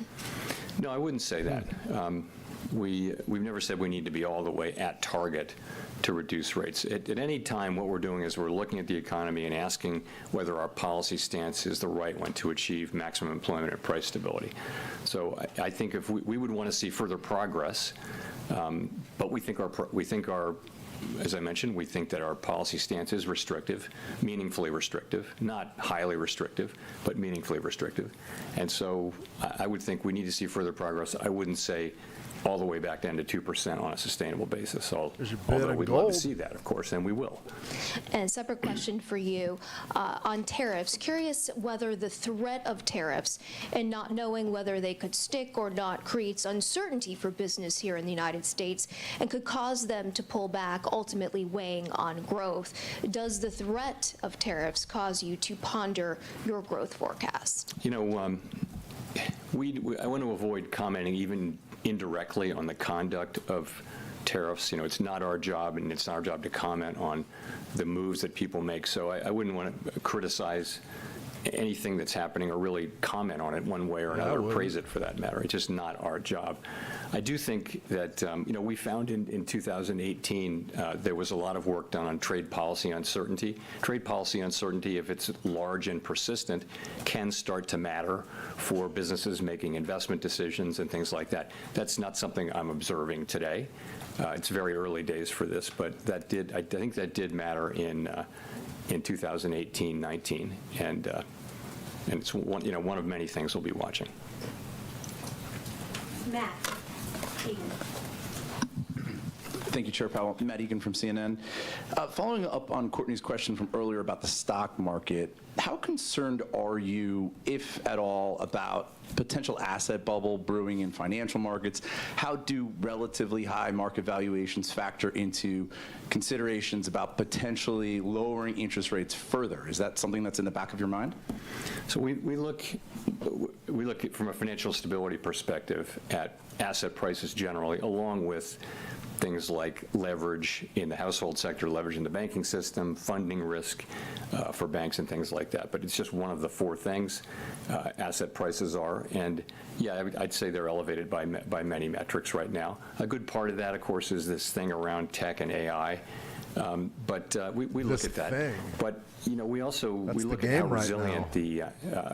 No, I wouldn't say that. We've never said we need to be all the way at target to reduce rates. At any time, what we're doing is we're looking at the economy and asking whether our policy stance is the right one to achieve maximum employment and price stability. So I think if we would want to see further progress, but we think our, as I mentioned, we think that our policy stance is restrictive, meaningfully restrictive, not highly restrictive, but meaningfully restrictive. And so I would think we need to see further progress. I wouldn't say all the way back down to 2% on a sustainable basis. Although we'd love to see that, of course, and we will. And a separate question for you on tariffs. Curious whether the threat of tariffs and not knowing whether they could stick or not creates uncertainty for business here in the United States and could cause them to pull back, ultimately weighing on growth. Does the threat of tariffs cause you to ponder your growth forecast? I want to avoid commenting even indirectly on the conduct of tariffs. It's not our job, and it's not our job to comment on the moves that people make. So I wouldn't want to criticize anything that's happening or really comment on it one way or another, or praise it for that matter. It's just not our job. I do think that, we found in 2018 there was a lot of work done on trade policy uncertainty. Trade policy uncertainty, if it's large and persistent, can start to matter for businesses making investment decisions and things like that. That's not something I'm observing today. It's very early days for this, but I think that did matter in 2018-19, and it's one of many things we'll be watching. Matt Egan. Thank you, Chair Powell. Matt Egan from CNN. Following up on Courtney's question from earlier about the stock market, how concerned are you, if at all, about potential asset bubble brewing in financial markets? How do relatively high market valuations factor into considerations about potentially lowering interest rates further? Is that something that's in the back of your mind? So we look at, from a financial stability perspective, at asset prices generally, along with things like leverage in the household sector, leverage in the banking system, funding risk for banks and things like that. But it's just one of the four things asset prices are. And yeah, I'd say they're elevated by many metrics right now. A good part of that, of course, is this thing around tech and AI. But we look at that. But we look at how resilient the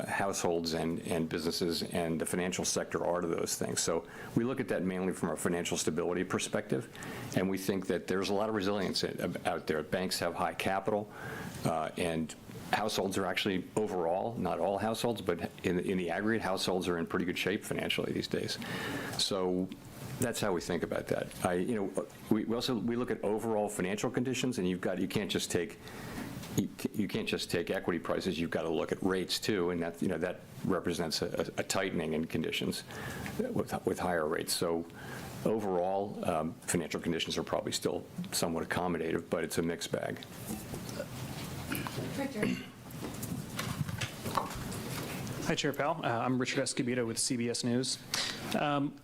households and businesses and the financial sector are to those things. So we look at that mainly from a financial stability perspective, and we think that there's a lot of resilience out there. Banks have high capital, and households are actually overall, not all households, but in the aggregate, households are in pretty good shape financially these days. So that's how we think about that. We look at overall financial conditions, and you can't just take equity prices. You've got to look at rates too, and that represents a tightening in conditions with higher rates. So Overall, financial conditions are probably still somewhat accommodative, but it's a mixed bag. Hi, Chair Powell. I'm Richard Escobedo with CBS News.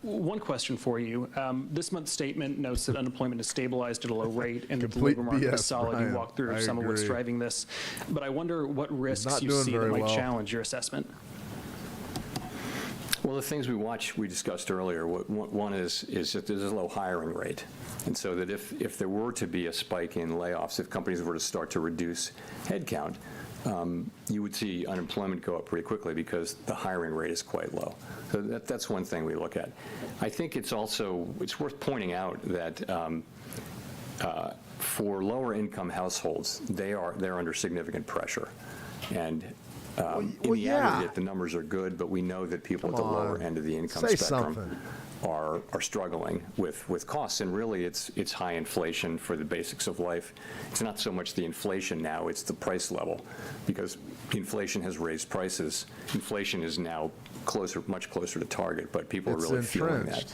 One question for you. This month's statement notes that unemployment is stabilized at a low rate and that the labor market is solid. Brian. You walked through I some of what's agree. driving this. But I wonder what risks not you doing see that very might well. challenge your assessment. Well, the things we discussed earlier, one is that there's a low hiring rate. And so that if there were to be a spike in layoffs, if companies were to start to reduce headcount, you would see unemployment go up pretty quickly because the hiring rate is quite low. So that's one thing we look at. I think it's worth pointing out that for lower income households, they're under significant pressure. And in the aggregate, the numbers are good, but we know that people at the lower end of the income spectrum are struggling with costs. And really, it's high inflation for the basics of life. It's not so much the inflation now, it's the price level. Because inflation has raised prices. Inflation is now much closer to target, but people are really feeling that.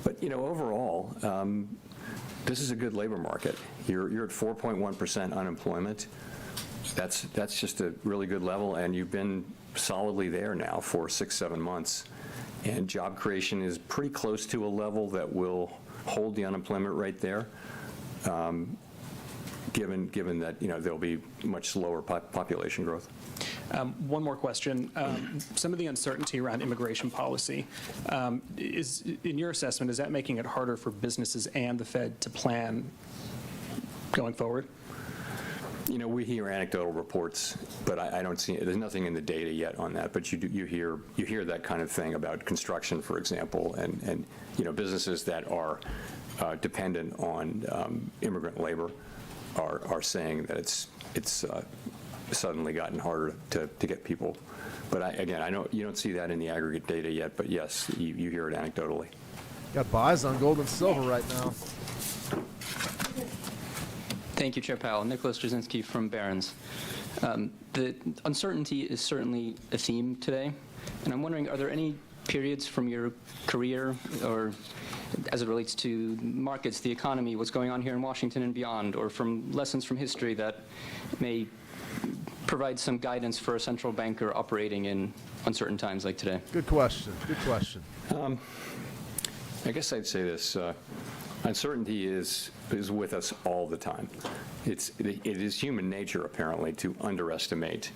But, overall, this is a good labor market. You're at 4.1% unemployment. That's just a really good level, and you've been solidly there now for 6-7 months. And job creation is pretty close to a level that will hold the unemployment rate there, given that there'll be much slower population growth. One more question. Some of the uncertainty around immigration policy, is, in your assessment, is that making it harder for businesses and the Fed to plan going forward? We hear anecdotal reports, but I don't see, there's nothing in the data yet on that, but you hear that kind of thing about construction, for example, and businesses that are dependent on immigrant labor are saying that it's suddenly gotten harder to get people. But I know you don't see that in the aggregate data yet, but yes, you hear it anecdotally. Got buys on gold and silver right now. Thank you, Chair Powell. Nicholas Jasinski from Barron's. The uncertainty is certainly a theme today, and I'm wondering, are there any periods from your career, or as it relates to markets, the economy, what's going on here in Washington and beyond, or from lessons from history that may provide some guidance for a central banker operating in uncertain times like today? Good question. Good question. I guess I'd say this. Uncertainty is with us all the time. It is human nature, apparently, to underestimate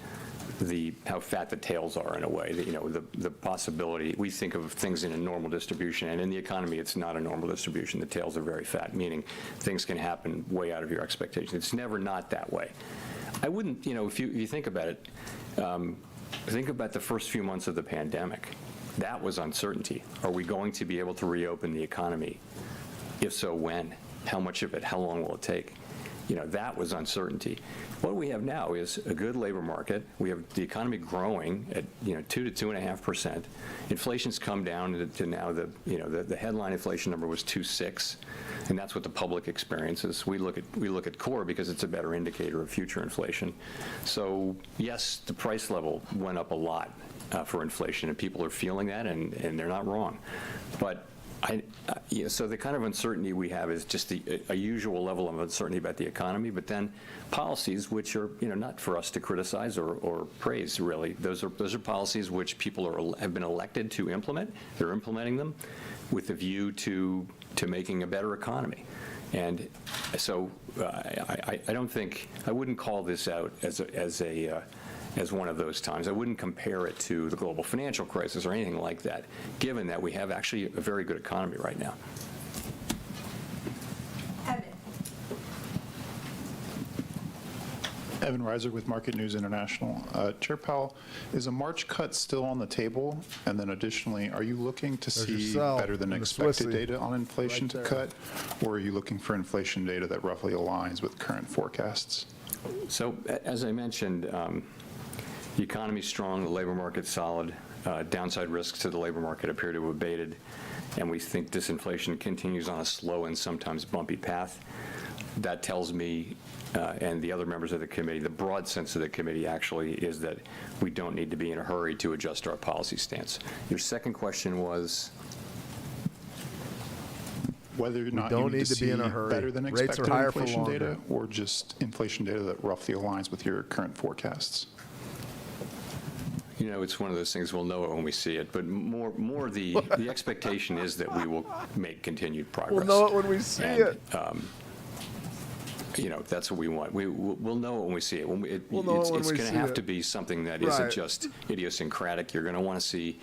how fat the tails are in a way. The possibility, we think of things in a normal distribution, and in the economy, it's not a normal distribution. The tails are very fat, meaning things can happen way out of your expectations. It's never not that way. I wouldn't, if you think about it, think about the first few months of the pandemic. That was uncertainty. Are we going to be able to reopen the economy? If so, when? How much of it? How long will it take? That was uncertainty. What we have now is a good labor market. We have the economy growing at 2 to 2.5%. Inflation's come down to now the headline inflation number was 2.6, and that's what the public experiences. We look at core because it's a better indicator of future inflation. So yes, the price level went up a lot for inflation, and people are feeling that, and they're not wrong. But so the kind of uncertainty we have is just a usual level of uncertainty about the economy, but then policies which are not for us to criticize or praise, really. Those are policies which people have been elected to implement. They're implementing them with a view to making a better economy. And so I wouldn't call this out as one of those times. I wouldn't compare it to the global financial crisis or anything like that, given that we have actually a very good economy right now. Evan Reiser with Market News International. Chair Powell, is a March cut still on the table? And then additionally, are you looking to see better than expected data on inflation to cut? Or are you looking for inflation data that roughly aligns with current forecasts? So as I mentioned, the economy's strong, the labor market's solid, downside risks to the labor market appear to have abated, and we think disinflation continues on a slow and sometimes bumpy path. That tells me, and the other members of the committee, the broad sense of the committee actually is that we don't need to be in a hurry to adjust our policy stance. Your second question was? Whether or not don't you need to be in a hurry. better than Rates expected are higher for inflation longer. data, or just inflation data that roughly aligns with your current forecasts? You know, it's one of those things, we'll know it when we see it, but more the expectation is that we will make continued progress. We'll know it when we see it. You know, that's what we want. We'll know it when we see it. We'll know it when it's we going see to have it. to be something that Right. isn't just idiosyncratic. You're going to want to see,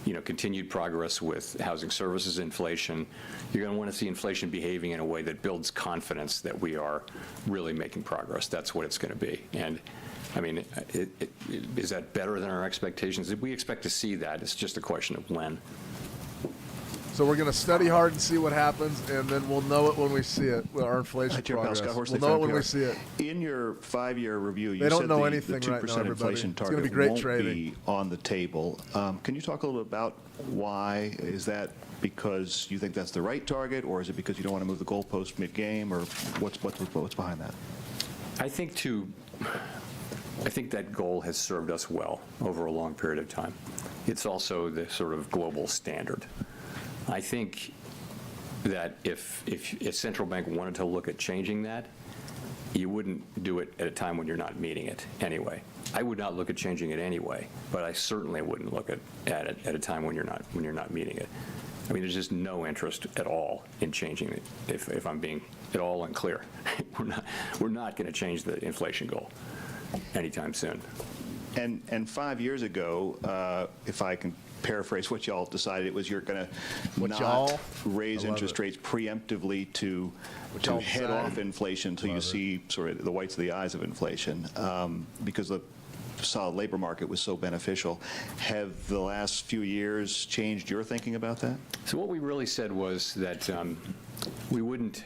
you know, continued progress with housing services inflation. You're going to want to see inflation behaving in a way that builds confidence that we are really making progress. That's what it's going to be. And I mean, is that better than our expectations? We expect to see that. It's just a question of when. So we're going to study hard and see what happens, and then we'll know it when we see it. Our inflation Chair Powell, progress. Scott Horsley We'll know it from when we NPR. see it. In your 5-year review, you They don't said know the anything 2% right now, everybody. inflation It's gonna target be great won't trading. be on the table. Can you talk a little bit about why? Is that because you think that's the right target, or is it because you don't want to move the goalpost mid-game, or what's behind that? I think that goal has served us well over a long period of time. It's also the sort of global standard. I think that if a central bank wanted to look at changing that, you wouldn't do it at a time when you're not meeting it anyway. I would not look at changing it anyway, but I certainly wouldn't look at it at a time when you're not meeting it. I mean, there's just no interest at all in changing it, if I'm being at all unclear. We're not going to change the inflation goal anytime soon. And 5 years ago, if I can paraphrase what y'all decided, it was you're going to not raise interest rates preemptively to head off inflation until you see sort of the whites of the eyes of inflation, because the solid labor market was so beneficial. Have the last few years changed your thinking about that? So what we really said was that we wouldn't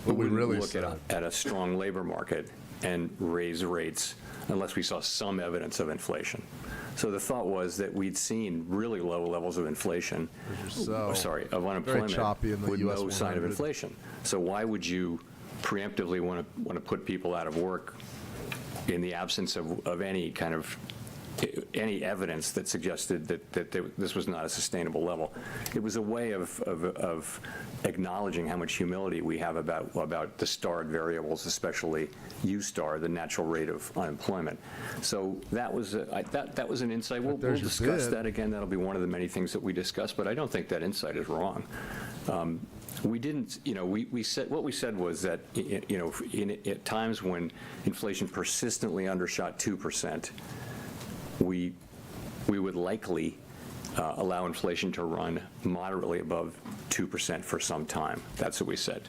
really look at a strong labor market and raise rates unless we saw some evidence of inflation. So the thought was that we'd seen really low levels of inflation, of unemployment, with no sign of inflation. So why would you preemptively want to put people out of work in the absence of any kind of any evidence that suggested that this was not a sustainable level? It was a way of acknowledging how much humility we have about the starred variables, especially U-star, the natural rate of unemployment. So that was an insight. We'll discuss that again. That'll be one of the many things that we discuss. But I don't think that insight is wrong. We didn't, you know, we said, what we said was that, you know, at times when inflation persistently undershot 2%, we would likely allow inflation to run moderately above 2% for some time. That's what we said.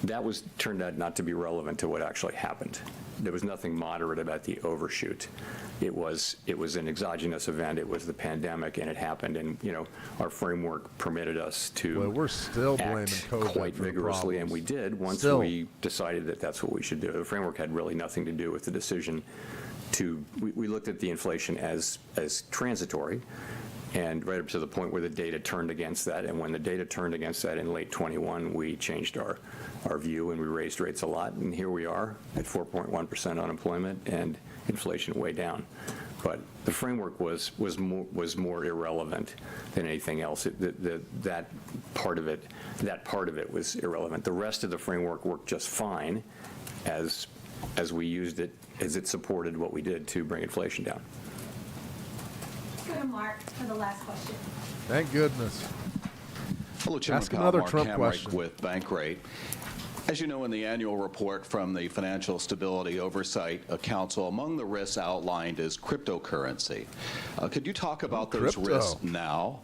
That turned out not to be relevant to what actually happened. There was nothing moderate about the overshoot. It was an exogenous event. It was the pandemic, and it happened. And you know, our framework permitted us to we're still blaming act COVID quite for the vigorously, and problems. we did once Still. we decided that that's what we should do. The framework had really nothing to do with the decision to. We looked at the inflation as transitory, and right up to the point where the data turned against that. And when the data turned against that in late 21, we changed our view and we raised rates a lot. And here we are at 4.1% unemployment and inflation way down. But the framework was more irrelevant than anything else. That part of it was irrelevant. The rest of the framework worked just fine as we used it, as it supported what we did to bring inflation down. Let's go to Mark for the last question. Thank goodness. Hello, Chairman Ask Powell. another Mark Trump Hamrick question. with Bankrate. As you know, in the annual report from the Financial Stability Oversight Council, among the risks outlined is cryptocurrency. Could you talk about those risks now?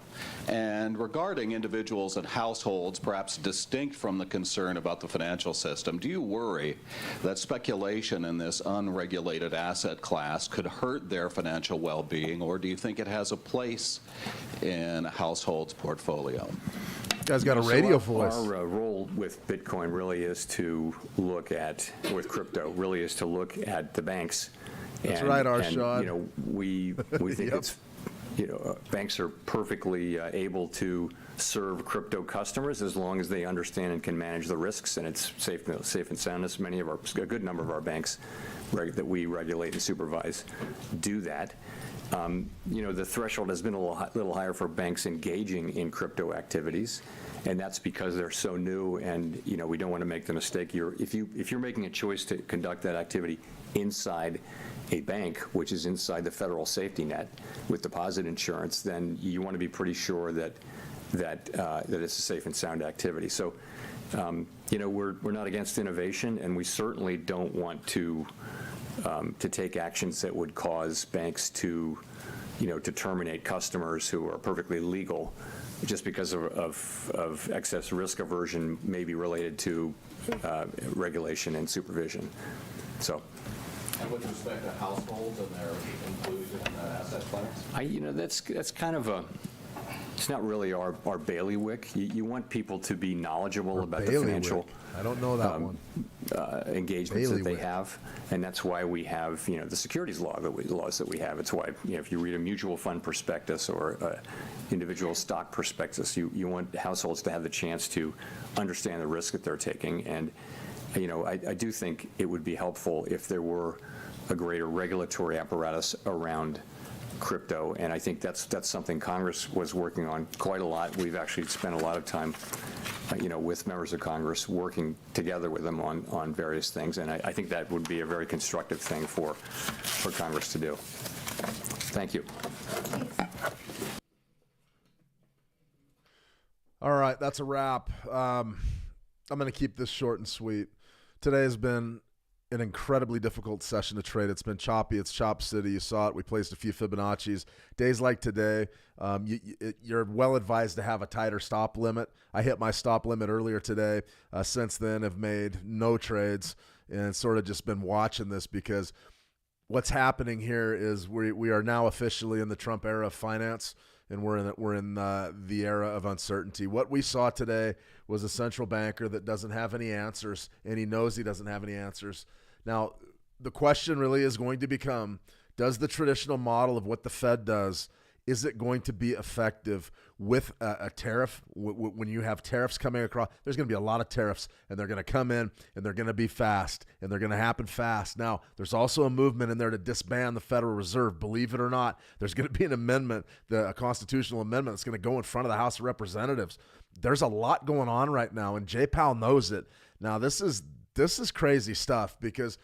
And regarding individuals and households, perhaps distinct from the concern about the financial system, do you worry that speculation in this unregulated asset class could hurt their financial well-being, or do you think it has a place in a household's portfolio? You guys got a radio voice. Our role with Bitcoin really is to look at, with crypto, really is to look at the banks. That's right, Arshad. You know, we think it's, you know, banks are perfectly able to serve crypto customers as long as they understand and can manage the risks, and it's safe and sound. As a good number of our banks that we regulate and supervise do that. The threshold has been a little higher for banks engaging in crypto activities, and that's because they're so new, and we don't want to make the mistake. If you're making a choice to conduct that activity inside a bank, which is inside the federal safety net with deposit insurance, then you want to be pretty sure that it's a safe and sound activity. So, we're not against innovation, and we certainly don't want to take actions that would cause banks to terminate customers who are perfectly legal just because of excess risk aversion, maybe related to regulation and supervision. So. And with respect to households and their inclusion in the asset class? That's kind of it's not really our bailiwick. You want people to be knowledgeable about the financial I don't know that one. Engagements that they have, and that's why we have the securities laws that we have. It's why if you read a mutual fund prospectus or individual stock prospectus, you want households to have the chance to understand the risk that they're taking. And I do think it would be helpful if there were a greater regulatory apparatus around crypto, and I think that's something Congress was working on quite a lot. We've actually spent a lot of time, with members of Congress working together with them on various things, and I think that would be a very constructive thing for Congress to do. Thank you. All right, that's a wrap. I'm going to keep this short and sweet. Today has been an incredibly difficult session to trade. It's been choppy. It's Chop City. You saw it. We placed a few Fibonacci's. Days like today, you're well advised to have a tighter stop limit. I hit my stop limit earlier today. Since then, have made no trades and sort of just been watching this because what's happening here is we are now officially in the Trump era of finance, and we're in the era of uncertainty. What we saw today was a central banker that doesn't have any answers, and he knows he doesn't have any answers. Now, the question really is going to become, does the traditional model of what the Fed does, is it going to be effective with a tariff? When you have tariffs coming across, there's going to be a lot of tariffs, and they're going to come in, and they're going to be fast, and they're going to happen fast. Now, there's also a movement in there to disband the Federal Reserve. Believe it or not, there's going to be an amendment, a constitutional amendment that's going to go in front of the House of Representatives. There's a lot going on right now, and Jay Powell knows it. Now, this is crazy stuff because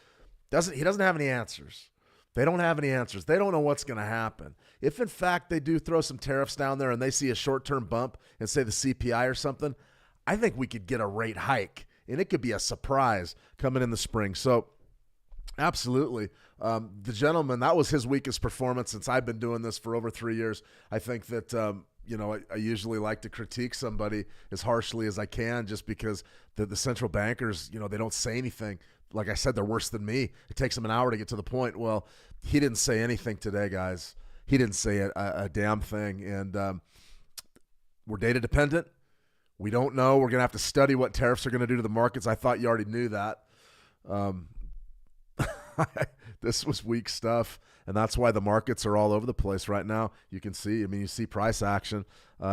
he doesn't have any answers. They don't have any answers. They don't know what's going to happen. If, in fact, they do throw some tariffs down there and they see a short-term bump and say the CPI or something, I think we could get a rate hike, and it could be a surprise coming in the spring. So, absolutely. The gentleman, that was his weakest performance since I've been doing this for over 3 years. I think that, I usually like to critique somebody as harshly as I can just because the central bankers, they don't say anything. Like I said, they're worse than me. It takes them an hour to get to the point. Well, he didn't say anything today, guys. He didn't say a damn thing. And we're data dependent. We don't know. We're going to have to study what tariffs are going to do to the markets. I thought you already knew that. This was weak stuff, and that's why the markets are all over the place right now. You can see, you see price action,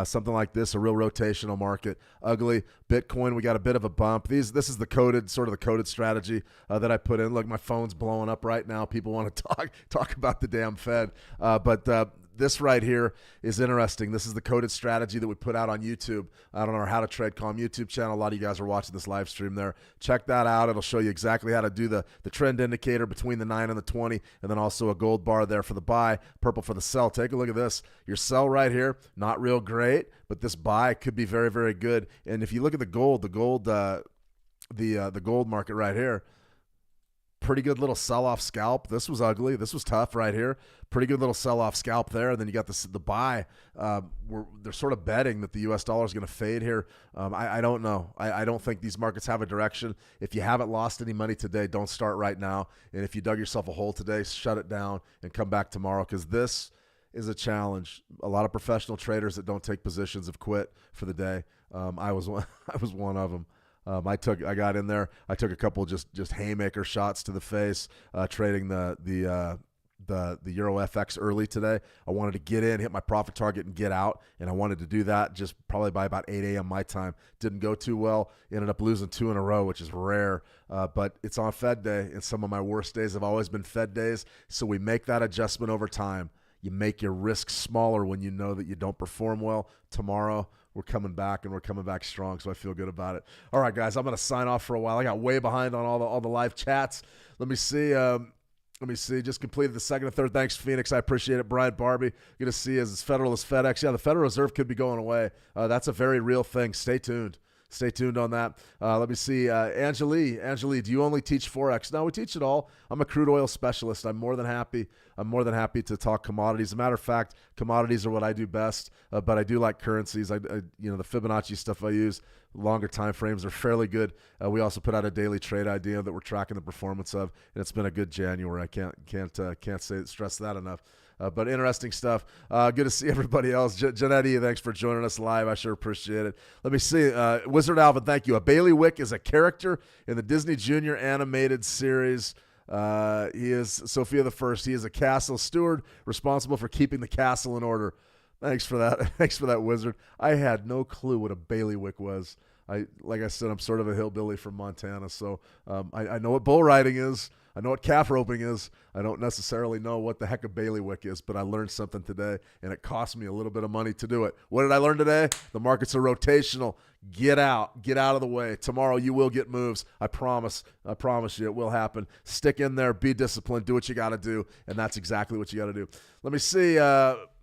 something like this, a real rotational market. Ugly. Bitcoin, we got a bit of a bump. This is the coded strategy that I put in. Look, my phone's blowing up right now. People want to talk about the damn Fed. But this right here is interesting. This is the coded strategy that we put out on YouTube. I don't know, our How to Trade Calm YouTube channel. A lot of you guys are watching this live stream there. Check that out. It'll show you exactly how to do the trend indicator between the 9 and the 20, and then also a gold bar there for the buy, purple for the sell. Take a look at this. Your sell right here, not real great, but this buy could be very, very good. And if you look at the gold market right here, pretty good little sell-off scalp. This was ugly. This was tough right here. Pretty good little sell-off scalp there. And then you got the buy. They're sort of betting that the U.S. dollar is going to fade here. I don't know. I don't think these markets have a direction. If you haven't lost any money today, don't start right now. And if you dug yourself a hole today, shut it down and come back tomorrow because this is a challenge. A lot of professional traders that don't take positions have quit for the day. I was one of them. I got in there. I took a couple just haymaker shots to the face, trading the the Euro FX early today. I wanted to get in, hit my profit target, and get out, and I wanted to do that just probably by about 8 a.m. my time. Didn't go too well. Ended up losing 2 in a row, which is rare, but it's on Fed day, and some of my worst days have always been Fed days, so we make that adjustment over time. You make your risk smaller when you know that you don't perform well. Tomorrow, we're coming back, and we're coming back strong, so I feel good about it. All right, guys, I'm going to sign off for a while. I got way behind on all the live chats. Let me see. Just completed the second and third. Thanks, Phoenix. I appreciate it. Brian Barbie, good to see you. As Federal as FedEx. Yeah, the Federal Reserve could be going away. That's a very real thing. Stay tuned. Stay tuned on that. Let me see. Angelie, do you only teach Forex? No, we teach it all. I'm a crude oil specialist. I'm more than happy to talk commodities. As a matter of fact, commodities are what I do best, but I do like currencies. The Fibonacci stuff I use, longer time frames are fairly good. We also put out a daily trade idea that we're tracking the performance of, and it's been a good January. I can't stress that enough. But interesting stuff. Good to see everybody else. Janetti, thanks for joining us live. I sure appreciate it. Let me see. Wizard Alvin, thank you. A bailiwick is a character in the Disney Junior animated series. He is Sophia the First. He is a castle steward responsible for keeping the castle in order. Thanks for that. Thanks for that, Wizard. I had no clue what a bailiwick was. Like I said, I'm sort of a hillbilly from Montana, so I know what bull riding is. I know what calf roping is. I don't necessarily know what the heck a bailiwick is, but I learned something today, and it cost me a little bit of money to do it. What did I learn today? The markets are rotational. Get out of the way. Tomorrow you will get moves. I promise you it will happen. Stick in there, be disciplined, do what you got to do, and that's exactly what you got to do. Let me see.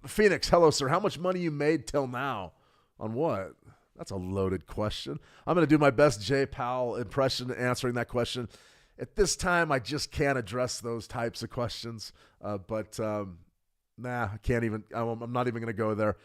Phoenix, hello, sir. How much money you made till now? On what? That's a loaded question. I'm going to do my best Jay Powell impression answering that question. At this time, I just can't address those types of questions, but I can't even. I'm not even going to go there.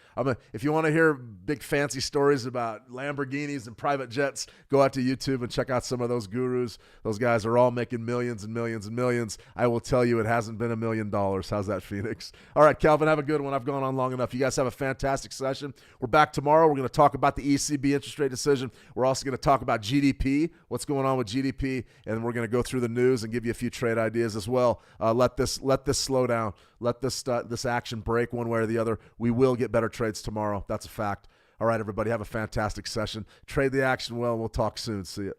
If you want to hear big fancy stories about Lamborghinis and private jets, go out to YouTube and check out some of those gurus. Those guys are all making millions and millions and millions. I will tell you, it hasn't been $1 million. How's that, Phoenix? All right, Calvin, have a good one. I've gone on long enough. You guys have a fantastic session. We're back tomorrow. We're going to talk about the ECB interest rate decision. We're also going to talk about GDP, what's going on with GDP, and we're going to go through the news and give you a few trade ideas as well. Let this slow down. Let this action break one way or the other. We will get better trades tomorrow. That's a fact. All right, everybody, have a fantastic session. Trade the action well, and we'll talk soon. See you.